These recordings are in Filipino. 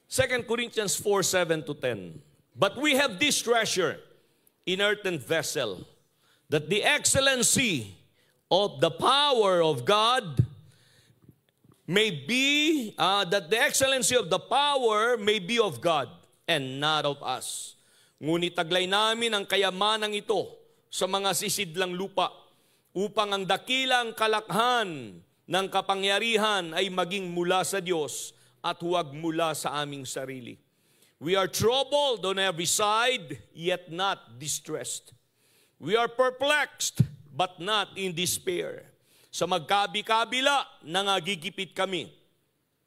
2 Corinthians 4:7-10. But we have this treasure in earthen vessel, that the excellency of the power of God may be, that the excellency of the power may be of God and not of us. Ngunit taglay namin ang kayamanang ito sa mga sisidlang lupa, upang ang dakilang kalakhan ng kapangyarihan ay maging mula sa Diyos at huwag mula sa aming sarili. We are troubled on every side, yet not distressed. We are perplexed, but not in despair. Sa magkabi-kabila, nangagigipit kami.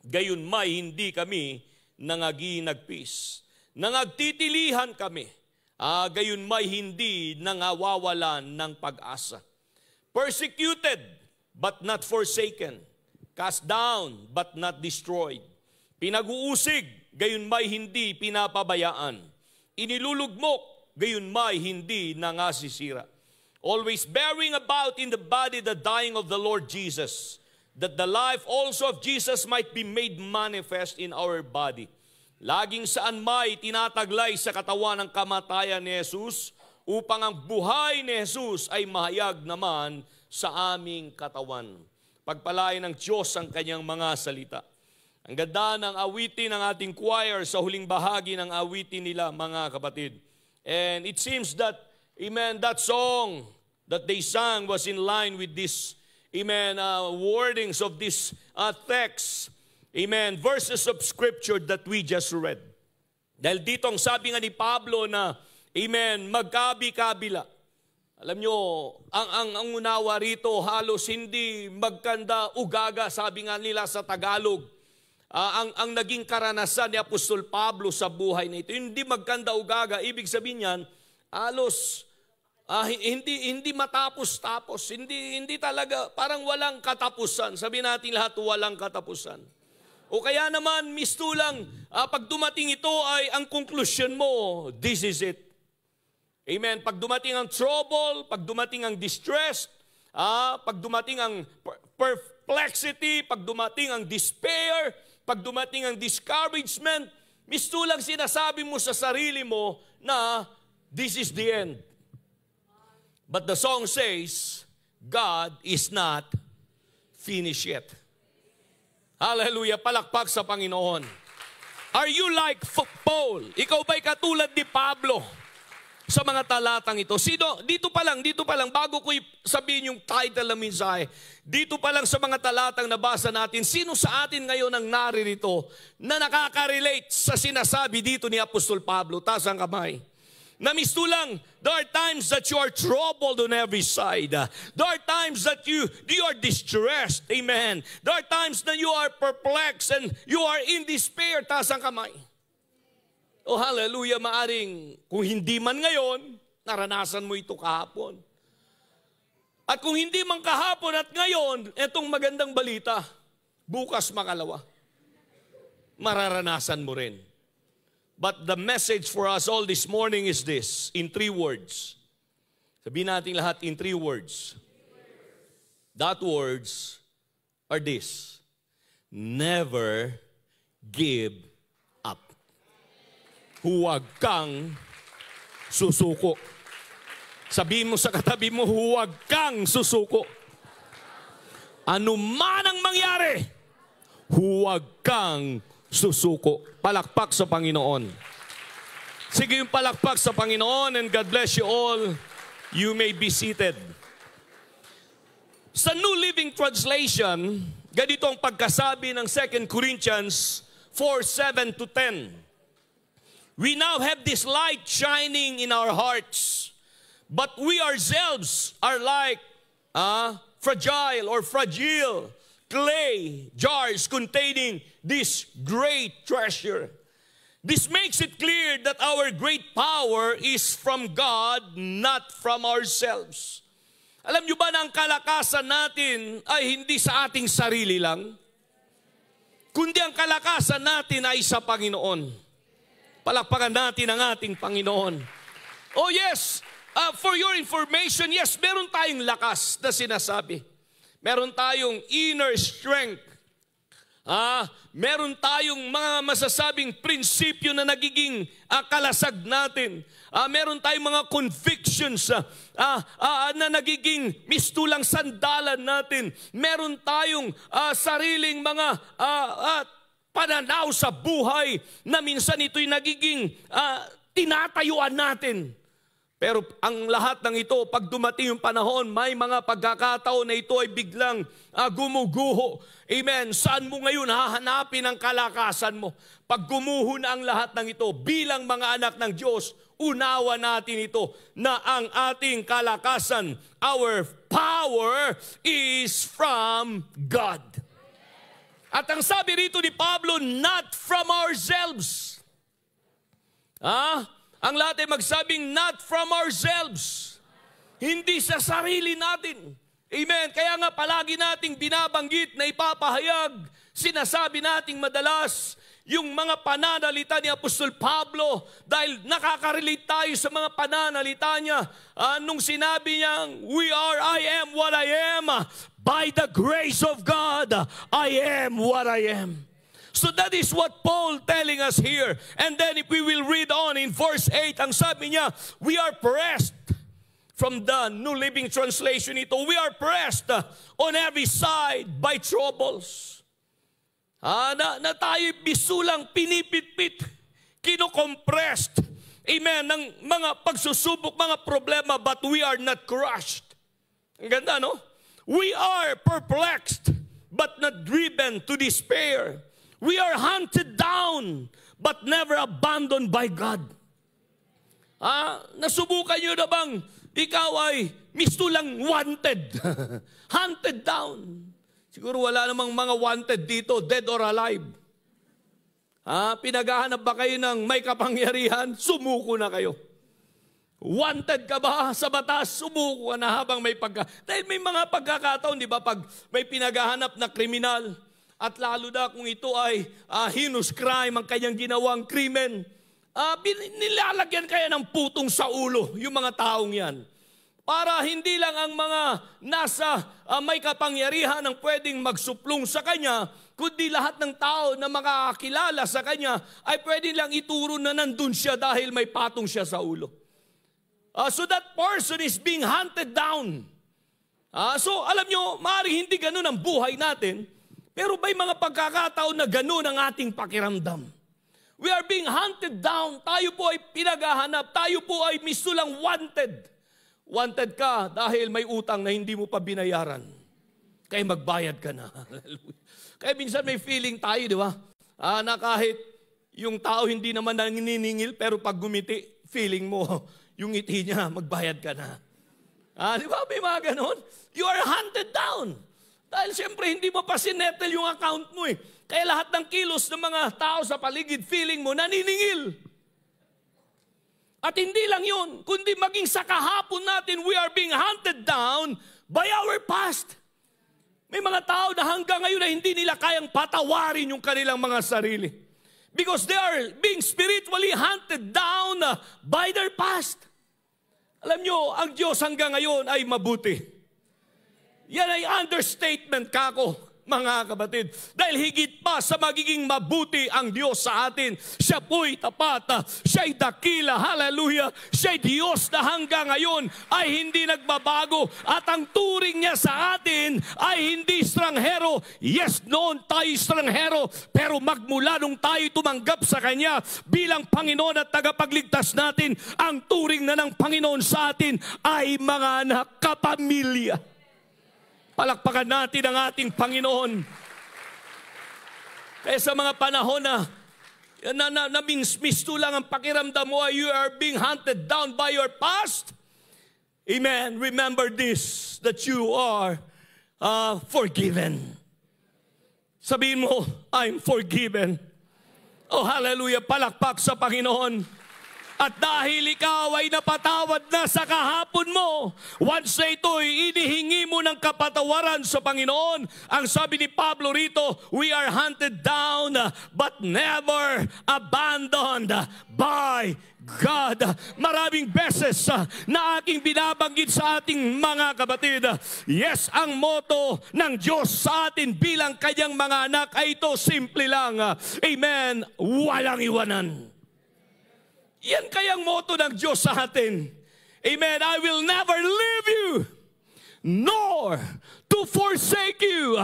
Gayon may hindi kami nangaginagpis. Nangagtitilihan kami. Gayon may hindi nangawawalan ng pag-asa. Persecuted, but not forsaken. Cast down, but not destroyed. Pinag-uusig, gayon may hindi pinapabayaan. Inilulugmok, gayon may hindi nangasisira. Always bearing about in the body the dying of the Lord Jesus, that the life also of Jesus might be made manifest in our body. Laging saan may tinataglay sa katawan ng kamatayan ni Jesus, upang ang buhay ni Jesus ay mahayag naman sa aming katawan. Pagpalain ng Diyos ang kanyang mga salita. Ang ganda ng awitin ng ating choir sa huling bahagi ng awitin nila, mga kapatid. And it seems that, amen, that song that they sang was in line with this, amen, wordings of this text, amen, verses of Scripture that we just read. Dahil dito ang sabi nga ni Pablo na, amen, magkabi-kabila. Alam nyo, ang unawa rito halos hindi magkanda ugaga, sabi nga nila sa Tagalog. Ang naging karanasan ni Apostol Pablo sa buhay na ito, hindi magkanda ugaga, ibig sabihin yan, halos hindi matapos-tapos, hindi talaga, parang walang katapusan. Sabi natin lahat, walang katapusan. O kaya naman, mistulang, pag dumating ito ay ang conclusion mo, this is it. Amen. Pag dumating ang trouble, pag dumating ang distress, pag dumating ang perplexity, pag dumating ang despair, pag dumating ang discouragement, mistulang sinasabi mo sa sarili mo na this is the end. But the song says, God is not finished yet. Hallelujah, palakpak sa Panginoon. Are you like Paul? Ikaw ba'y katulad ni Pablo sa mga talatang ito? Sino? Dito pa lang, bago ko sabihin yung title ng mensahe, dito pa lang sa mga talatang nabasa natin, sino sa atin ngayon ang naririto na nakaka-relate sa sinasabi dito ni Apostol Pablo? Taas ang kamay. Na mistulang, there are times that you are troubled on every side. There are times that you are distressed. Amen. There are times that you are perplexed and you are in despair. Taas ang kamay. Oh, hallelujah, maaring kung hindi man ngayon, naranasan mo ito kahapon. At kung hindi man kahapon at ngayon, itong magandang balita, bukas makalawa, mararanasan mo rin. But the message for us all this morning is this, in 3 words. Sabihin natin lahat in 3 words. That words are this: never give up. Huwag kang susuko. Sabihin mo sa katabi mo, huwag kang susuko. Ano man ang mangyari, huwag kang susuko. Palakpak sa Panginoon. Sige yung palakpak sa Panginoon, and God bless you all. You may be seated. Sa New Living Translation, ganito ang pagkasabi ng 2 Corinthians 4:7-10. We now have this light shining in our hearts, but we ourselves are like fragile clay jars containing this great treasure. This makes it clear that our great power is from God, not from ourselves. Alam nyo ba na ang kalakasan natin ay hindi sa ating sarili lang, kundi ang kalakasan natin ay sa Panginoon. Palakpakan natin ang ating Panginoon. Oh yes, for your information, yes, meron tayong lakas na sinasabi. Meron tayong inner strength. Meron tayong mga masasabing prinsipyo na nagiging kalasag natin. Meron tayong mga convictions na nagiging mistulang sandalan natin. Meron tayong sariling mga pananaw sa buhay na minsan ito'y nagiging tinatayuan natin. Pero ang lahat ng ito, pag dumating yung panahon, may mga pagkakataon na ito ay biglang gumuguho. Amen. Saan mo ngayon hahanapin ang kalakasan mo? Pag gumuho na ang lahat ng ito, bilang mga anak ng Diyos, unawa natin ito na ang ating kalakasan, our power is from God. At ang sabi rito ni Pablo, not from ourselves. Ang lahat ay magsabing, not from ourselves. Hindi sa sarili natin. Amen. Kaya nga palagi nating binabanggit na ipapahayag, sinasabi nating madalas, yung mga pananalita ni Apostol Pablo, dahil nakaka-relate tayo sa mga pananalita niya, nung sinabi niyang, I am what I am, by the grace of God, I am what I am. So that is what Paul telling us here. And then if we will read on in verse 8, ang sabi niya, we are pressed, from the New Living Translation ito, we are pressed on every side by troubles. Na tayo bisulang pinipit-pit, kinocompressed, amen, ng mga pagsusubok, mga problema, but we are not crushed. Ang ganda, no? We are perplexed, but not driven to despair. We are hunted down, but never abandoned by God. Nasubukan nyo na bang ikaw ay mistulang wanted, hunted down? Siguro wala namang mga wanted dito, dead or alive. Pinaghahanap ba kayo ng may kapangyarihan? Sumuko na kayo. Wanted ka ba sa batas? Sumuko ka na habang may Dahil may mga pagkakataon, di ba, pag may pinaghahanap na kriminal, at lalo na kung ito ay heinous crime, ang kanyang ginawang krimen, nilalagyan kaya ng putong sa ulo yung mga taong yan. Para hindi lang ang mga nasa may kapangyarihan ang pwedeng magsuplong sa kanya, kundi lahat ng tao na makakakilala sa kanya ay pwede lang ituro na nandun siya dahil may patong siya sa ulo. So that person is being hunted down. So alam nyo, maaaring hindi ganun ang buhay natin, pero may mga pagkakataon na ganun ang ating pakiramdam. We are being hunted down. Tayo po ay pinaghahanap. Tayo po ay mistulang wanted. Wanted ka dahil may utang na hindi mo pa binayaran. Kaya magbayad ka na. Kaya minsan may feeling tayo, di ba? Na kahit yung tao hindi naman naniningil, pero pag gumiti, feeling mo, yung ngiti niya, magbayad ka na. Di ba? May mga ganon. You are hunted down. Dahil siyempre hindi mo pa sinettle yung account mo eh. Kaya lahat ng kilos ng mga tao sa paligid, feeling mo, naniningil. At hindi lang yun, kundi maging sa kahapon natin, we are being hunted down by our past. May mga tao na hanggang ngayon na hindi nila kayang patawarin yung kanilang mga sarili. Because they are being spiritually hunted down by their past. Alam nyo, ang Diyos hanggang ngayon ay mabuti. Yan ay understatement kako, mga kapatid. Dahil higit pa sa magiging mabuti ang Diyos sa atin, siya po'y tapat, siya'y dakila, hallelujah. Siya'y Diyos na hanggang ngayon ay hindi nagbabago. At ang turing niya sa atin ay hindi estranghero. Yes, noon tayo estranghero, pero magmula nung tayo tumanggap sa Kanya bilang Panginoon at tagapagligtas natin, ang turing na ng Panginoon sa atin ay mga anak, kapamilya. Palakpakan natin ang ating Panginoon. Kaya sa mga panahon na misto lang ang pakiramdam mo, you are being hunted down by your past. Amen. Remember this, that you are forgiven. Sabihin mo, I'm forgiven. Oh, hallelujah. Palakpak sa Panginoon. At dahil ikaw ay napatawad na sa kahapon mo, once na ito'y inihingi mo ng kapatawaran sa Panginoon, ang sabi ni Pablo rito, we are hunted down but never abandoned by God. Maraming beses na aking binabanggit sa ating mga kapatid. Yes, ang motto ng Diyos sa atin bilang kanyang mga anak ay ito, simple lang. Amen. Walang iwanan. Yan kayang motto ng Diyos sa atin. Amen. I will never leave you, nor to forsake you.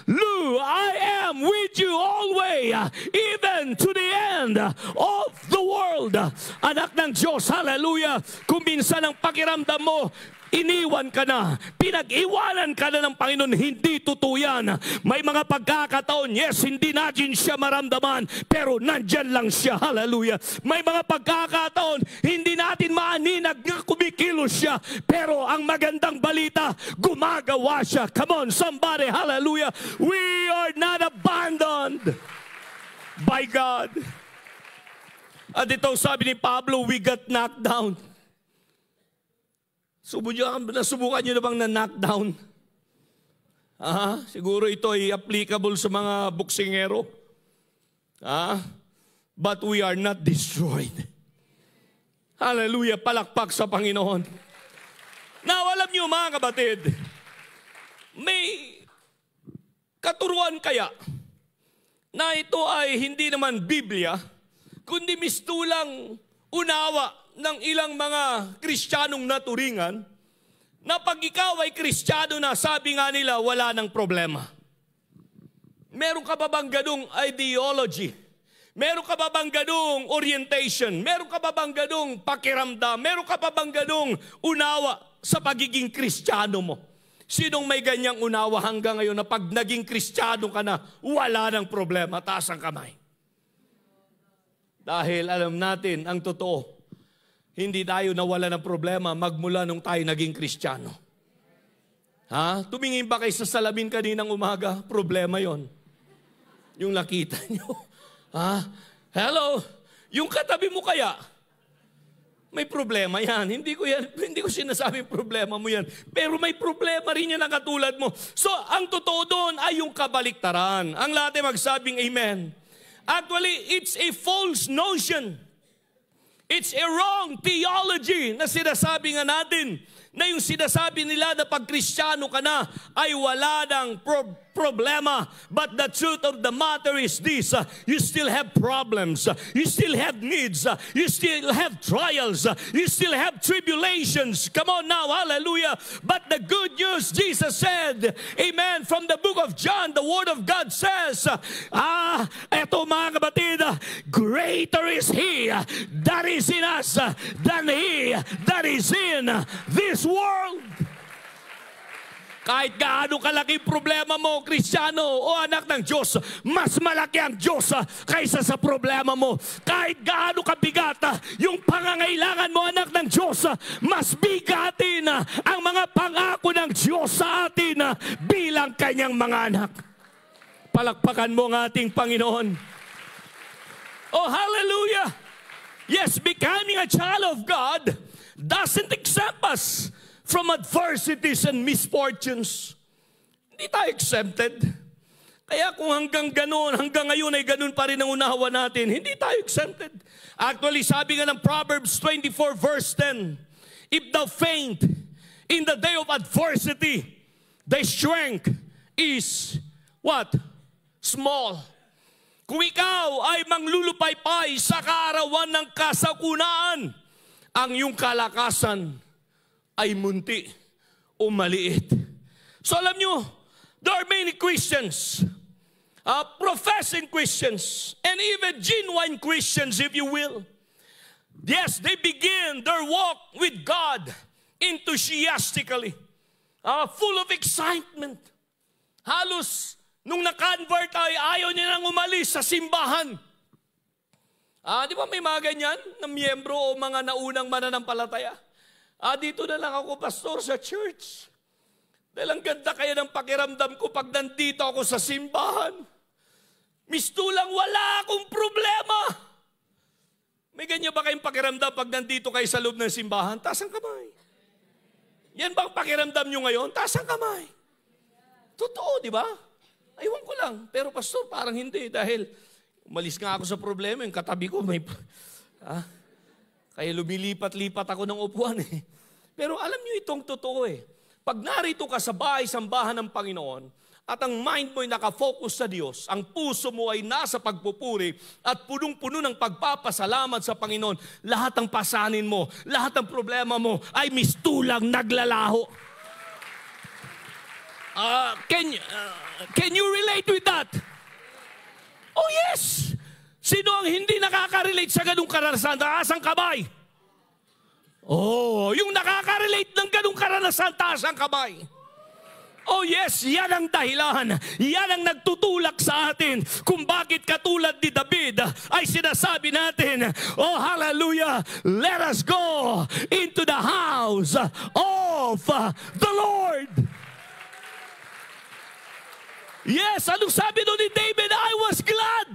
Lo, I am with you always, even to the end of the world. Anak ng Diyos, hallelujah. Kung minsan ang pakiramdam mo, iniwan ka na, pinag-iwanan ka na ng Panginoon, hindi totoo yan. May mga pagkakataon, yes, hindi natin siya maramdaman, pero nandyan lang siya, hallelujah. May mga pagkakataon, hindi natin maaninag na kumikilos siya, pero ang magandang balita, gumagawa siya. Come on, somebody, hallelujah. We are not abandoned by God. At ito sabi ni Pablo, we got knocked down. Nasubukan nyo na bang na-knockdown? Siguro ito ay applicable sa mga boksingero. But we are not destroyed. Hallelujah, palakpak sa Panginoon. Now, alam nyo mga kapatid, may katuruan kaya na ito ay hindi naman Biblia, kundi mistulang unawa ng ilang mga Kristiyanong naturingan na pag ikaw ay Kristiyano na, sabi nga nila, wala ng problema. Meron ka ba bang ganung ideology? Meron ka ba bang ganung orientation? Meron ka ba bang ganung pakiramdam? Meron ka ba bang ganung unawa sa pagiging Kristiyano mo? Sinong may ganyang unawa hanggang ngayon na pag naging Kristiyano ka na, wala ng problema? Taas ang kamay. Dahil alam natin ang totoo, hindi tayo nawala ng problema magmula nung tayo naging Kristiyano. Tumingin ba kayo sa salamin kaninang umaga? Problema yon. Yung nakita nyo. Hello? Yung katabi mo kaya? May problema yan. Hindi ko sinasabing problema mo yan. Pero may problema rin yan ang katulad mo. So, ang totoo doon ay yung kabaliktaran. Ang lahat ay magsabing amen. Actually, it's a false notion. It's a wrong theology na sinasabi nga natin na yung sinasabi nila na pag Kristiyano ka na ay wala ng problema. But the truth of the matter is this, you still have problems, you still have needs, you still have trials, you still have tribulations. Come on now, hallelujah. But the good news, Jesus said, amen, from the book of John, the word of God says, eto mga kapatid, greater is He that is in us than he that is in this world. Kahit gaano kalaki problema mo, Kristiyano o anak ng Diyos, mas malaki ang Diyos kaysa sa problema mo. Kahit gaano kabigat yung pangangailangan mo, anak ng Diyos, mas bigatin ang mga pangako ng Diyos sa atin bilang kanyang mga anak. Palakpakan mo ang ating Panginoon. Oh, hallelujah! Yes, becoming a child of God doesn't exempt us from adversities and misfortunes. Hindi tayo exempted. Kaya kung hanggang ngayon ay ganun pa rin ang unawa natin, hindi tayo exempted. Actually, sabi nga ng Proverbs 24 verse 10, if thou faint in the day of adversity, thy strength is what? Small. Kung ikaw ay manglulupaypay sa kaarawan ng kasakunaan, ang iyong kalakasan ay munti o maliit. So alam nyo, there are many Christians, professing Christians, and even genuine Christians, if you will. Yes, they begin their walk with God enthusiastically, full of excitement. Halos, nung na-convert ay ayaw niya nang umalis sa simbahan. Di ba may mga ganyan na miyembro o mga naunang mananampalataya? Dito na lang ako, pastor, sa church. Dahil ang ganda kaya ng pakiramdam ko pag nandito ako sa simbahan. Mistulang wala akong problema. May ganyan ba kayong pakiramdam pag nandito kayo sa loob ng simbahan? Taas ang kamay. Yan bang pakiramdam nyo ngayon? Taas ang kamay. Totoo, di ba? Aywan ko lang. Pero pastor, parang hindi. Dahil umalis nga ako sa problema. Yung katabi ko may... Kaya lumilipat-lipat ako ng upuan eh. Pero alam niyo itong totoo eh. Pag narito ka sa bahay-sambahan ng Panginoon, at ang mind mo ay nakafocus sa Diyos, ang puso mo ay nasa pagpupuri, at punong-puno ng pagpapasalamat sa Panginoon, lahat ng pasanin mo, lahat ng problema mo ay mistulang naglalaho. Can you relate with that? Oh yes! Sino ang hindi nakaka-relate sa ganung karanasan? Taas ang kamay. Oh, yung nakaka-relate ng ganung karanasan, taas ang kamay. Oh yes, yan ang dahilan. Yan ang nagtutulak sa atin kung bakit katulad ni David ay sinasabi natin, oh hallelujah, let us go into the house of the Lord. Yes, anong sabi doon ni David? I was glad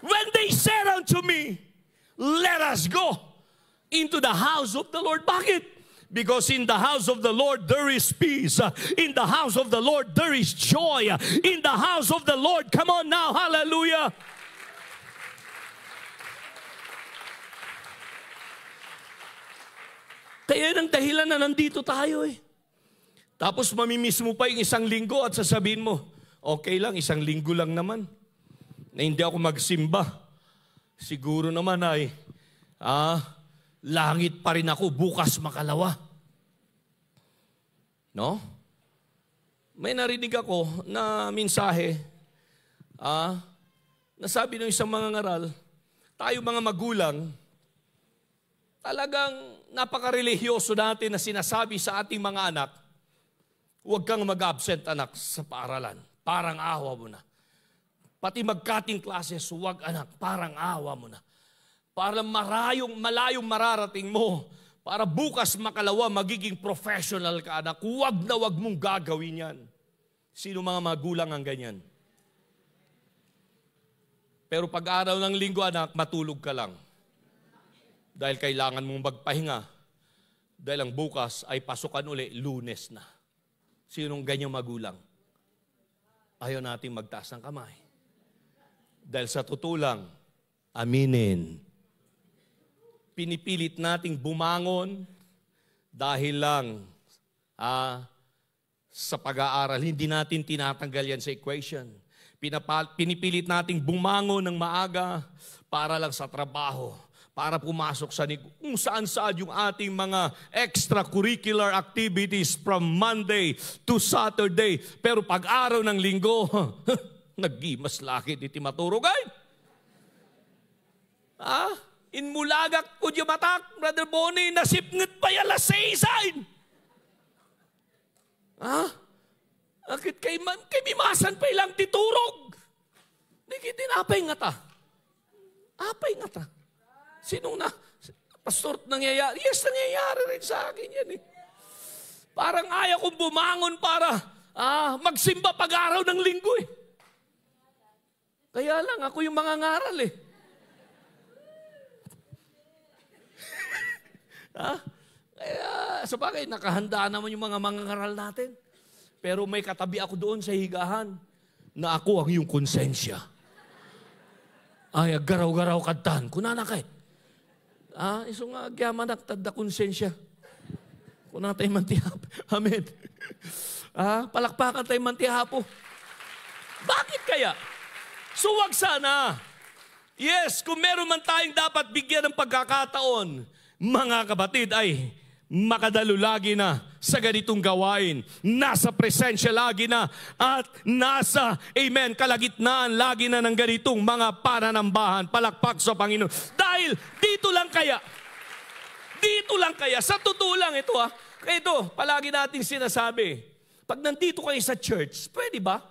when they said unto me, let us go into the house of the Lord. Bakit? Because in the house of the Lord there is peace. In the house of the Lord there is joy. In the house of the Lord, come on now, hallelujah. Kaya ang dahilan na nandito tayo eh. Tapos mamimiss mo pa yung isang linggo at sasabihin mo, okay lang, isang linggo lang naman na hindi ako magsimba. Siguro naman ay, langit pa rin ako bukas makalawa. No? May narinig ako na mensahe, nasabi ng isang mga ngaral, tayo mga magulang, talagang napaka-religyoso natin na sinasabi sa ating mga anak, huwag kang mag-absent anak sa paaralan. Parang awa mo na. Pati magkating classes, huwag anak, parang awa mo na. Para malayong mararating mo, para bukas makalawa magiging professional ka anak, huwag na huwag mong gagawin yan. Sino mga magulang ang ganyan? Pero pag araw ng linggo anak, matulog ka lang. Dahil kailangan mong magpahinga. Dahil ang bukas ay pasukan uli, Lunes na. Sinong ganyang magulang? Ayaw nating magtaas ng kamay. Dahil sa totoo lang, aminin. Pinipilit nating bumangon dahil lang sa pag-aaral. Hindi natin tinatanggal yan sa equation. Pinipilit nating bumangon ng maaga para lang sa trabaho, para pumasok sa kung saan-saan yung ating mga extracurricular activities from Monday to Saturday. Pero pag-araw ng linggo, naggimas lakit iti maturugay. Inmulagak ko di matak, Brother Bonnie, nasipnget pa yala sa isain. Akit kay mimasan pa ilang titurog. Di kitin, apay nga ta. Apay nga ta. Sinong na? Pastor, nangyayari? Yes, nangyayari rin sa akin yan eh. Parang ayaw kong bumangon para magsimba pag-araw ng linggo eh. Kaya lang, ako yung mga ngaral eh. Kaya, sa bagay, nakahanda naman yung mga ngaral natin. Pero may katabi ako doon sa higahan na ako ang yung konsensya. Ay, garaw-garaw kadtan. Kunana kay. Iso nga, gyamanak, tadda konsensya. Kunana tayo mantihap. Amen. Palakpakan tayo mantihapo. Bakit kaya? So, wag sana. Yes, kung meron man tayong dapat bigyan ng pagkakataon, mga kapatid, ay makadalo lagi na sa ganitong gawain. Nasa presensya lagi na at nasa, amen, kalagitnaan lagi na ng ganitong mga pananambahan. Palakpak sa Panginoon. Dahil dito lang kaya, sa totoo lang ito ito, palagi nating sinasabi, pag nandito kayo sa church, pwede ba?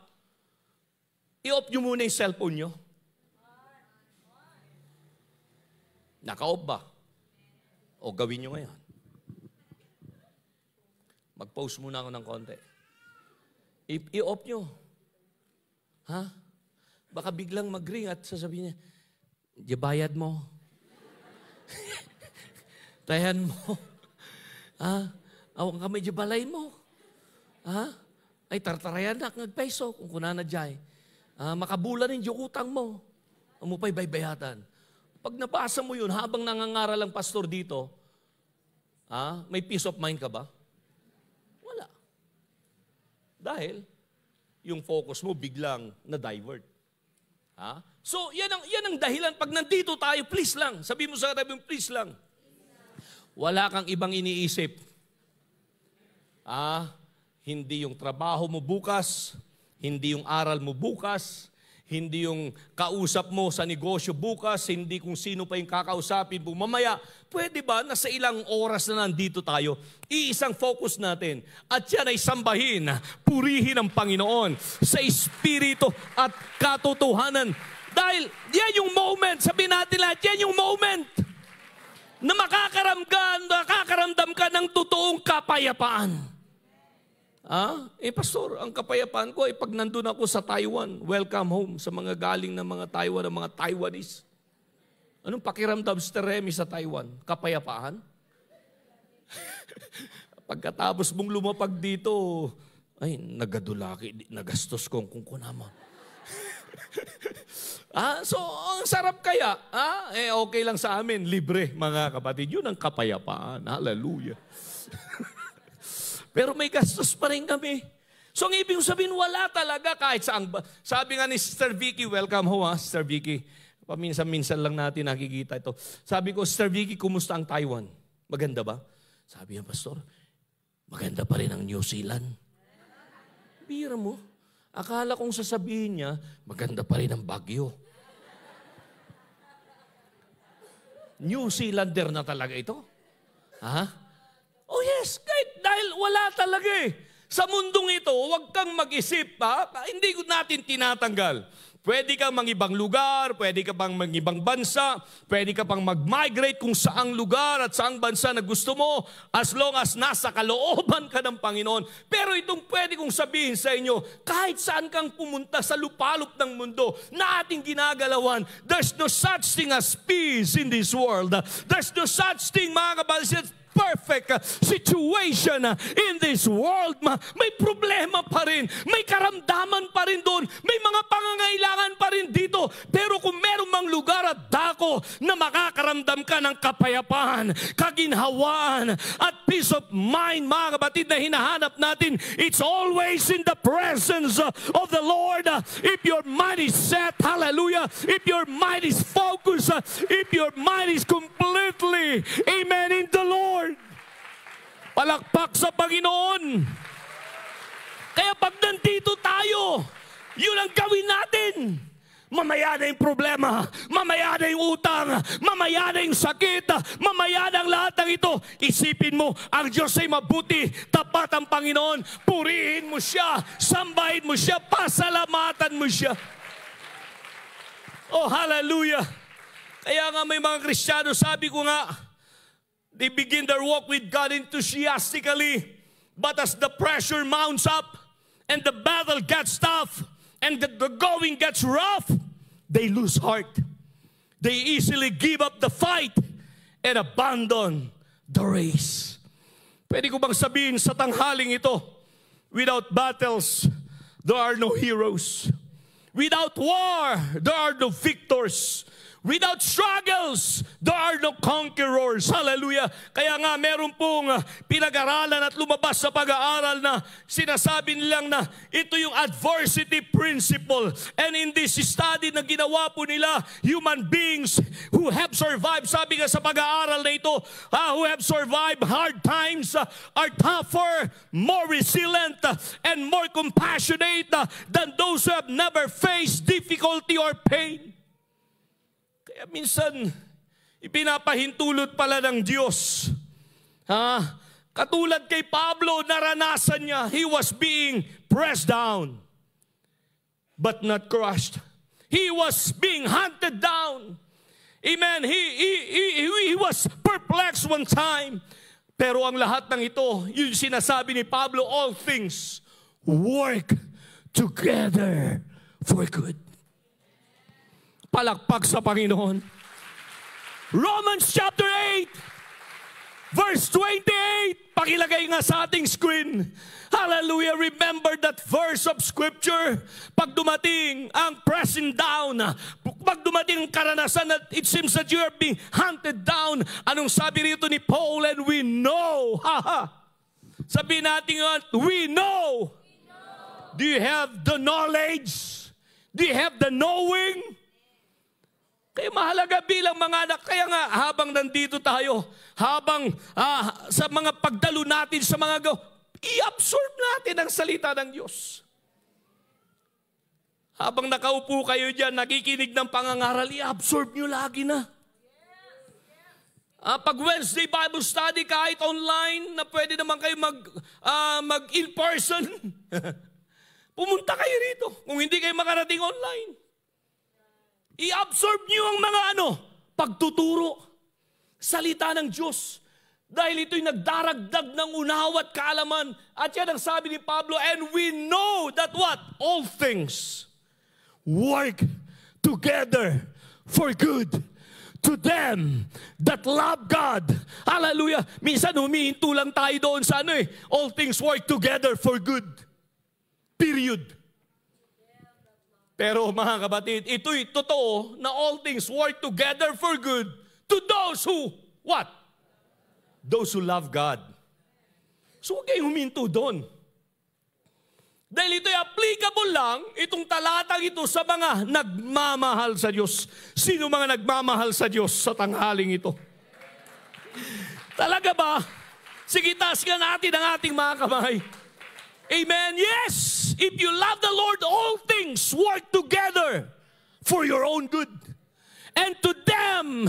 I-off nyo muna yung cellphone nyo. Naka-off ba? O gawin nyo ngayon. Mag-post muna ako ng konti. I-off nyo. Baka biglang mag-ring at sasabihin niya, bayad mo. Tayan mo. Awang kami balay mo. Ay tartarayan na nagpeso kung kuna na jay. Makabulan yung utang mo. Amupay baybayatan. Pag nabasa mo yun, habang nangangaral ang pastor dito, may peace of mind ka ba? Wala. Dahil, yung focus mo biglang na-divert. So, yan ang dahilan. Pag nandito tayo, please lang. Sabi mo sa katabi mo, please lang. Wala kang ibang iniisip. Hindi yung trabaho mo bukas, hindi yung aral mo bukas, hindi yung kausap mo sa negosyo bukas, hindi kung sino pa yung kakausapin mo mamaya. Pwede ba nasa ilang oras na nandito tayo, iisang focus natin, at yan ay sambahin, purihin ang Panginoon sa Espiritu at katotohanan. Dahil yan yung moment, sabihin natin lahat, yan yung moment na makakaramdam ka ng totoong kapayapaan. Pastor, ang kapayapaan ko ay pag nandun ako sa Taiwan, welcome home sa mga galing ng mga Taiwan, ng mga Taiwanese. Anong pakiramdam, Sister Remy, sa Taiwan? Kapayapaan? Pagkatapos mong lumapag dito, ay, nagadulaki, nagastos kong kunama. So, ang sarap kaya. Okay lang sa amin, libre, mga kapatid. Yun ang kapayapaan. Hallelujah. Pero may gastos pa rin kami. So, ang ibig sabihin, wala talaga kahit saan. Sabi nga ni Sister Vicky, welcome home Sister Vicky. Paminsan-minsan lang natin nakikita ito. Sabi ko, Sister Vicky, kumusta ang Taiwan? Maganda ba? Sabi niya, Pastor, maganda pa rin ang New Zealand. Bira mo. Akala kong sasabihin niya, maganda pa rin ang Baguio. New Zealander na talaga ito. Oh yes, dahil wala talaga Sa mundong ito, huwag kang mag-isip, hindi natin tinatanggal. Pwede kang mangibang lugar, pwede ka pang mangibang bansa, pwede ka pang mag-migrate kung saang lugar at saang bansa na gusto mo, as long as nasa kalooban ka ng Panginoon. Pero itong pwede kong sabihin sa inyo, kahit saan kang pumunta sa lupalop ng mundo na ating ginagalawan, there's no such thing as peace in this world. There's no such thing, mga kabalis, perfect situation in this world. May problema pa rin. May karamdaman pa rin doon. May mga pangangailangan pa rin dito. Pero kung meron mang lugar at dako na makakaramdam ka ng kapayapaan, kaginhawaan, at peace of mind, mga kapatid, na hinahanap natin, it's always in the presence of the Lord. If your mind is set, hallelujah, if your mind is focused, if your mind is completely, amen, in the Lord. Palakpak sa Panginoon. Kaya pag nandito tayo, yun ang gawin natin. Mamaya na yung problema, mamaya na yung utang, mamaya na yung sakit, mamaya na ang lahat ng ito. Isipin mo, ang Diyos ay mabuti, tapat ang Panginoon, purihin mo siya, sambahin mo siya, pasalamatan mo siya. Oh, hallelujah. Kaya nga may mga Kristiyano, sabi ko nga, they begin their walk with God enthusiastically, but as the pressure mounts up and the battle gets tough and the going gets rough, they lose heart. They easily give up the fight and abandon the race. Pwede ko bang sabihin sa tanghaling ito, without battles, there are no heroes. Without war, there are no victors. Without struggles, there are no conquerors. Hallelujah. Kaya nga meron pong pinag-aralan at lumabas sa pag-aaral na sinasabi nilang na ito yung adversity principle. And in this study na ginawa po nila, human beings who have survived, sabi nga sa pag-aaral na ito, who have survived hard times are tougher, more resilient, and more compassionate than those who have never faced difficulty or pain. Kaya minsan, ipinapahintulot pala ng Diyos. Katulad kay Pablo, naranasan niya, he was being pressed down, but not crushed. He was being hunted down. Amen. He was perplexed one time. Pero ang lahat ng ito, yung sinasabi ni Pablo, all things work together for good. Palakpak sa Panginoon. Romans chapter 8, Verse 28, pakilagay nga sa ating screen. Hallelujah, remember that verse of Scripture. Pag dumating ang pressing down, pag dumating ang karanasan that it seems that you are being hunted down, anong sabi rito ni Paul? And we know, sabihin natin yun, we know. Do you have the knowledge? Do you have the knowing? Kaya mahalaga bilang mga anak, kaya nga habang nandito tayo, habang sa mga pagdalo natin sa mga i-absorb natin ang salita ng Diyos. Habang nakaupo kayo dyan, nakikinig ng pangangaral, i-absorb nyo lagi na. Pag Wednesday Bible study, kahit online, na pwede naman kayo mag-in-person, pumunta kayo rito. Kung hindi kayo makarating online, i-absorb nyo ang mga pagtuturo, salita ng Diyos. Dahil ito'y nagdaragdag ng unawa at kaalaman. At yan ang sabi ni Pablo, and we know that what? All things work together for good to them that love God. Hallelujah. Minsan humihinto lang tayo doon sa all things work together for good. Period. Pero mga kapatid, ito'y totoo na all things work together for good to those who, what? Those who love God. So huwag kayong huminto doon. Dahil ito'y applicable lang, itong talatang ito sa mga nagmamahal sa Diyos. Sino mga nagmamahal sa Diyos sa tanghaling ito? Talaga ba? Sige, taas nga natin ang ating mga kamay. Amen? Yes! If you love the Lord, all things work together for your own good. And to them,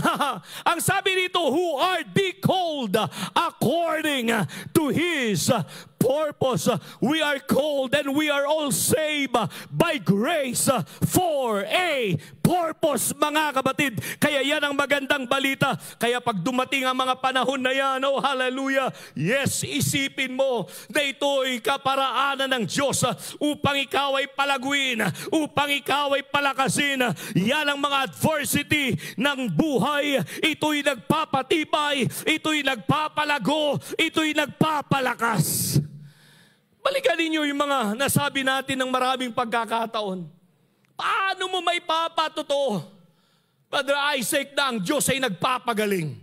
ang sabi rito, who are called according to His purpose. We are called and we are all saved by grace for a purpose, mga kapatid. Kaya yan ang magandang balita. Kaya pag dumating ang mga panahon na yan, oh hallelujah, yes, isipin mo na ito'y kaparaanan ng Diyos upang ikaw ay palaguin, upang ikaw ay palakasin. Yan ang mga adversity ng buhay. Ito'y nagpapatibay, ito'y nagpapalago, ito'y nagpapalakas. Balikan ninyo yung mga nasabi natin ng maraming pagkakataon. Paano mo may papatotoo, Brother Isaac, na ang Diyos ay nagpapagaling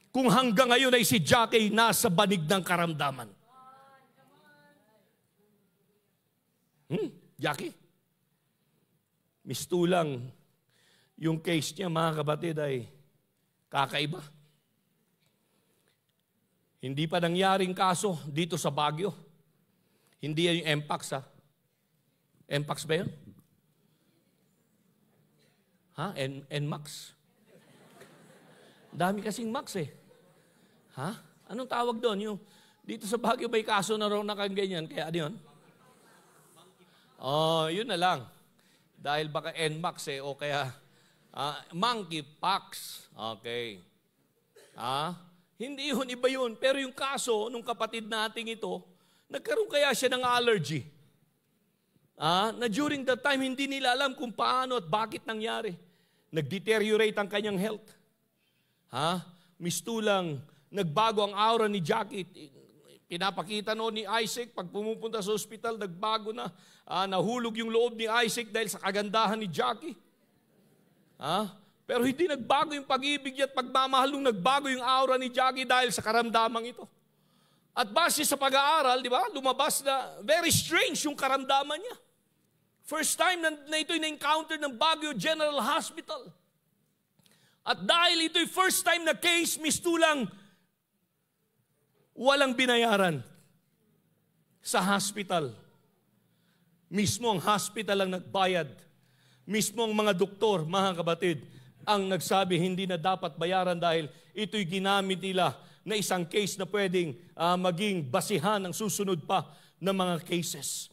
kung hanggang ngayon ay si Jackie nasa banig ng karamdaman? Jackie? Mistulang yung case niya, mga kapatid, ay kakaiba. Hindi pa nangyaring kaso dito sa Baguio. Hindi yan yung MPAX, ha? MPAX ba yun? Ha? NMAX? Dami kasing Max eh. Ha? Anong tawag doon? Yung, dito sa Baguio may kaso na raw na kang ganyan. Kaya ano yun? Oh, yun na lang. Dahil baka NMAX eh, o kaya monkeypox. Okay. Hindi yun, iba yun. Pero yung kaso, nung kapatid nating ito, nagkaroon kaya siya ng allergy. Na during that time, hindi nila alam kung paano at bakit nangyari. Nag-deteriorate ang kanyang health. Mistulang, nagbago ang aura ni Jackie. Pinapakita noon ni Isaac, pag pumupunta sa hospital, nagbago na. Nahulog yung loob ni Isaac dahil sa kagandahan ni Jackie. Pero hindi nagbago yung pag-ibig niya at pagmamahal nung nagbago yung aura ni Jackie dahil sa karamdamang ito. At base sa pag-aaral, di ba, lumabas na very strange yung karamdaman niya. First time na ito'y na-encounter ng Baguio General Hospital. At dahil ito'y first time na case, mistulang walang binayaran sa hospital. Mismo ang hospital ang nagbayad. Mismo ang mga doktor, mga kapatid, ang nagsabi hindi na dapat bayaran dahil ito'y ginamit nila na isang case na pwedeng maging basihan ng susunod pa ng mga cases.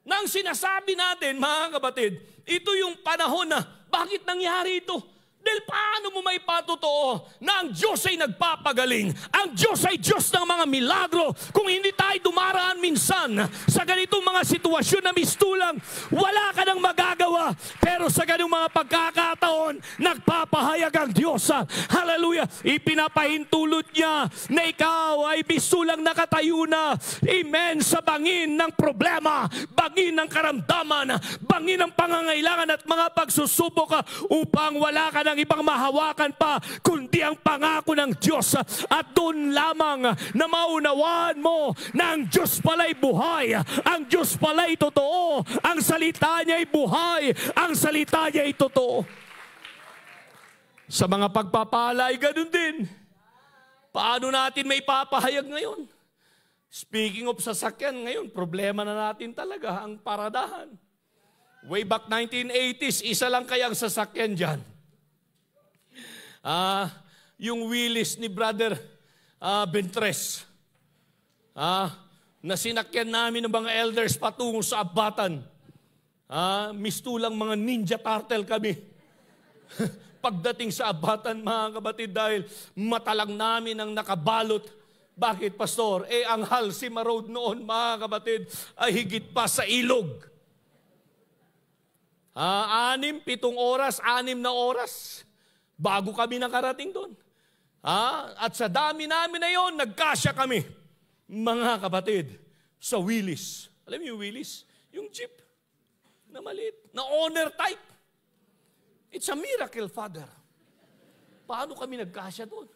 Nang sinasabi natin, mga kapatid, ito yung panahon na bakit nangyari ito? Dahil paano mo maipatotoo na ang Diyos ay nagpapagaling. Ang Diyos ay Diyos ng mga milagro. Kung hindi tayo dumaraan minsan sa ganitong mga sitwasyon na mistulang, wala ka nang magagawa. Pero sa ganitong mga pagkakataon, nagpapahayag ang Diyos. Hallelujah! Ipinapahintulot niya na ikaw ay mistulang nakatayo na. Amen! Sa bangin ng problema, bangin ng karamdaman, bangin ng pangangailangan at mga pagsusubok upang wala ka ng ibang mahawakan pa kundi ang pangako ng Diyos. At doon lamang na maunawaan mo na ang Diyos pala'y buhay, ang Diyos pala'y totoo, ang salita niya ay buhay, ang salita niya ay totoo. Sa mga pagpapala ay ganun din. Paano natin may papahayag ngayon? Speaking of sasakyan, ngayon, problema na natin talaga ang paradahan. Way back 1980s, isa lang kayang sasakyan dyan. Yung Willys ni Brother Bentres. Na sinakyan namin ng mga elders patungo sa Abbatan. Mistulang mga ninja turtle kami. Pagdating sa Abbatan, mga kapatid, dahil matalang namin ang nakabalot. Bakit, Pastor? Ang Halsima Road noon, mga kapatid, ay higit pa sa ilog. 7 oras bago kami nakarating doon. At sa dami namin na yon, nagkasya kami, mga kapatid, sa Willys. Alam niyo yung Willys? Yung jeep na maliit, na owner type. It's a miracle, Father. Paano kami nagkasya doon?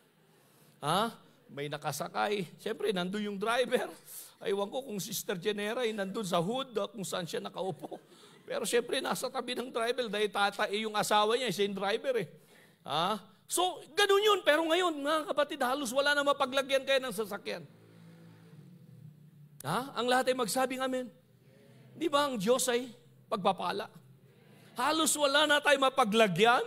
May nakasakay. Siyempre, nandun yung driver. Aywan ko kung Sister Genera ay nandun sa hood kung saan siya nakaupo. Pero siyempre, nasa tabi ng driver dahil yung asawa niya, siya yung driver . So, ganun yun. Pero ngayon, mga kapatid, halos wala na mapaglagyan kayo ng sasakyan. Ang lahat ay magsabing amen. Di ba ang Diyos ay pagpapala? Halos wala na tayo mapaglagyan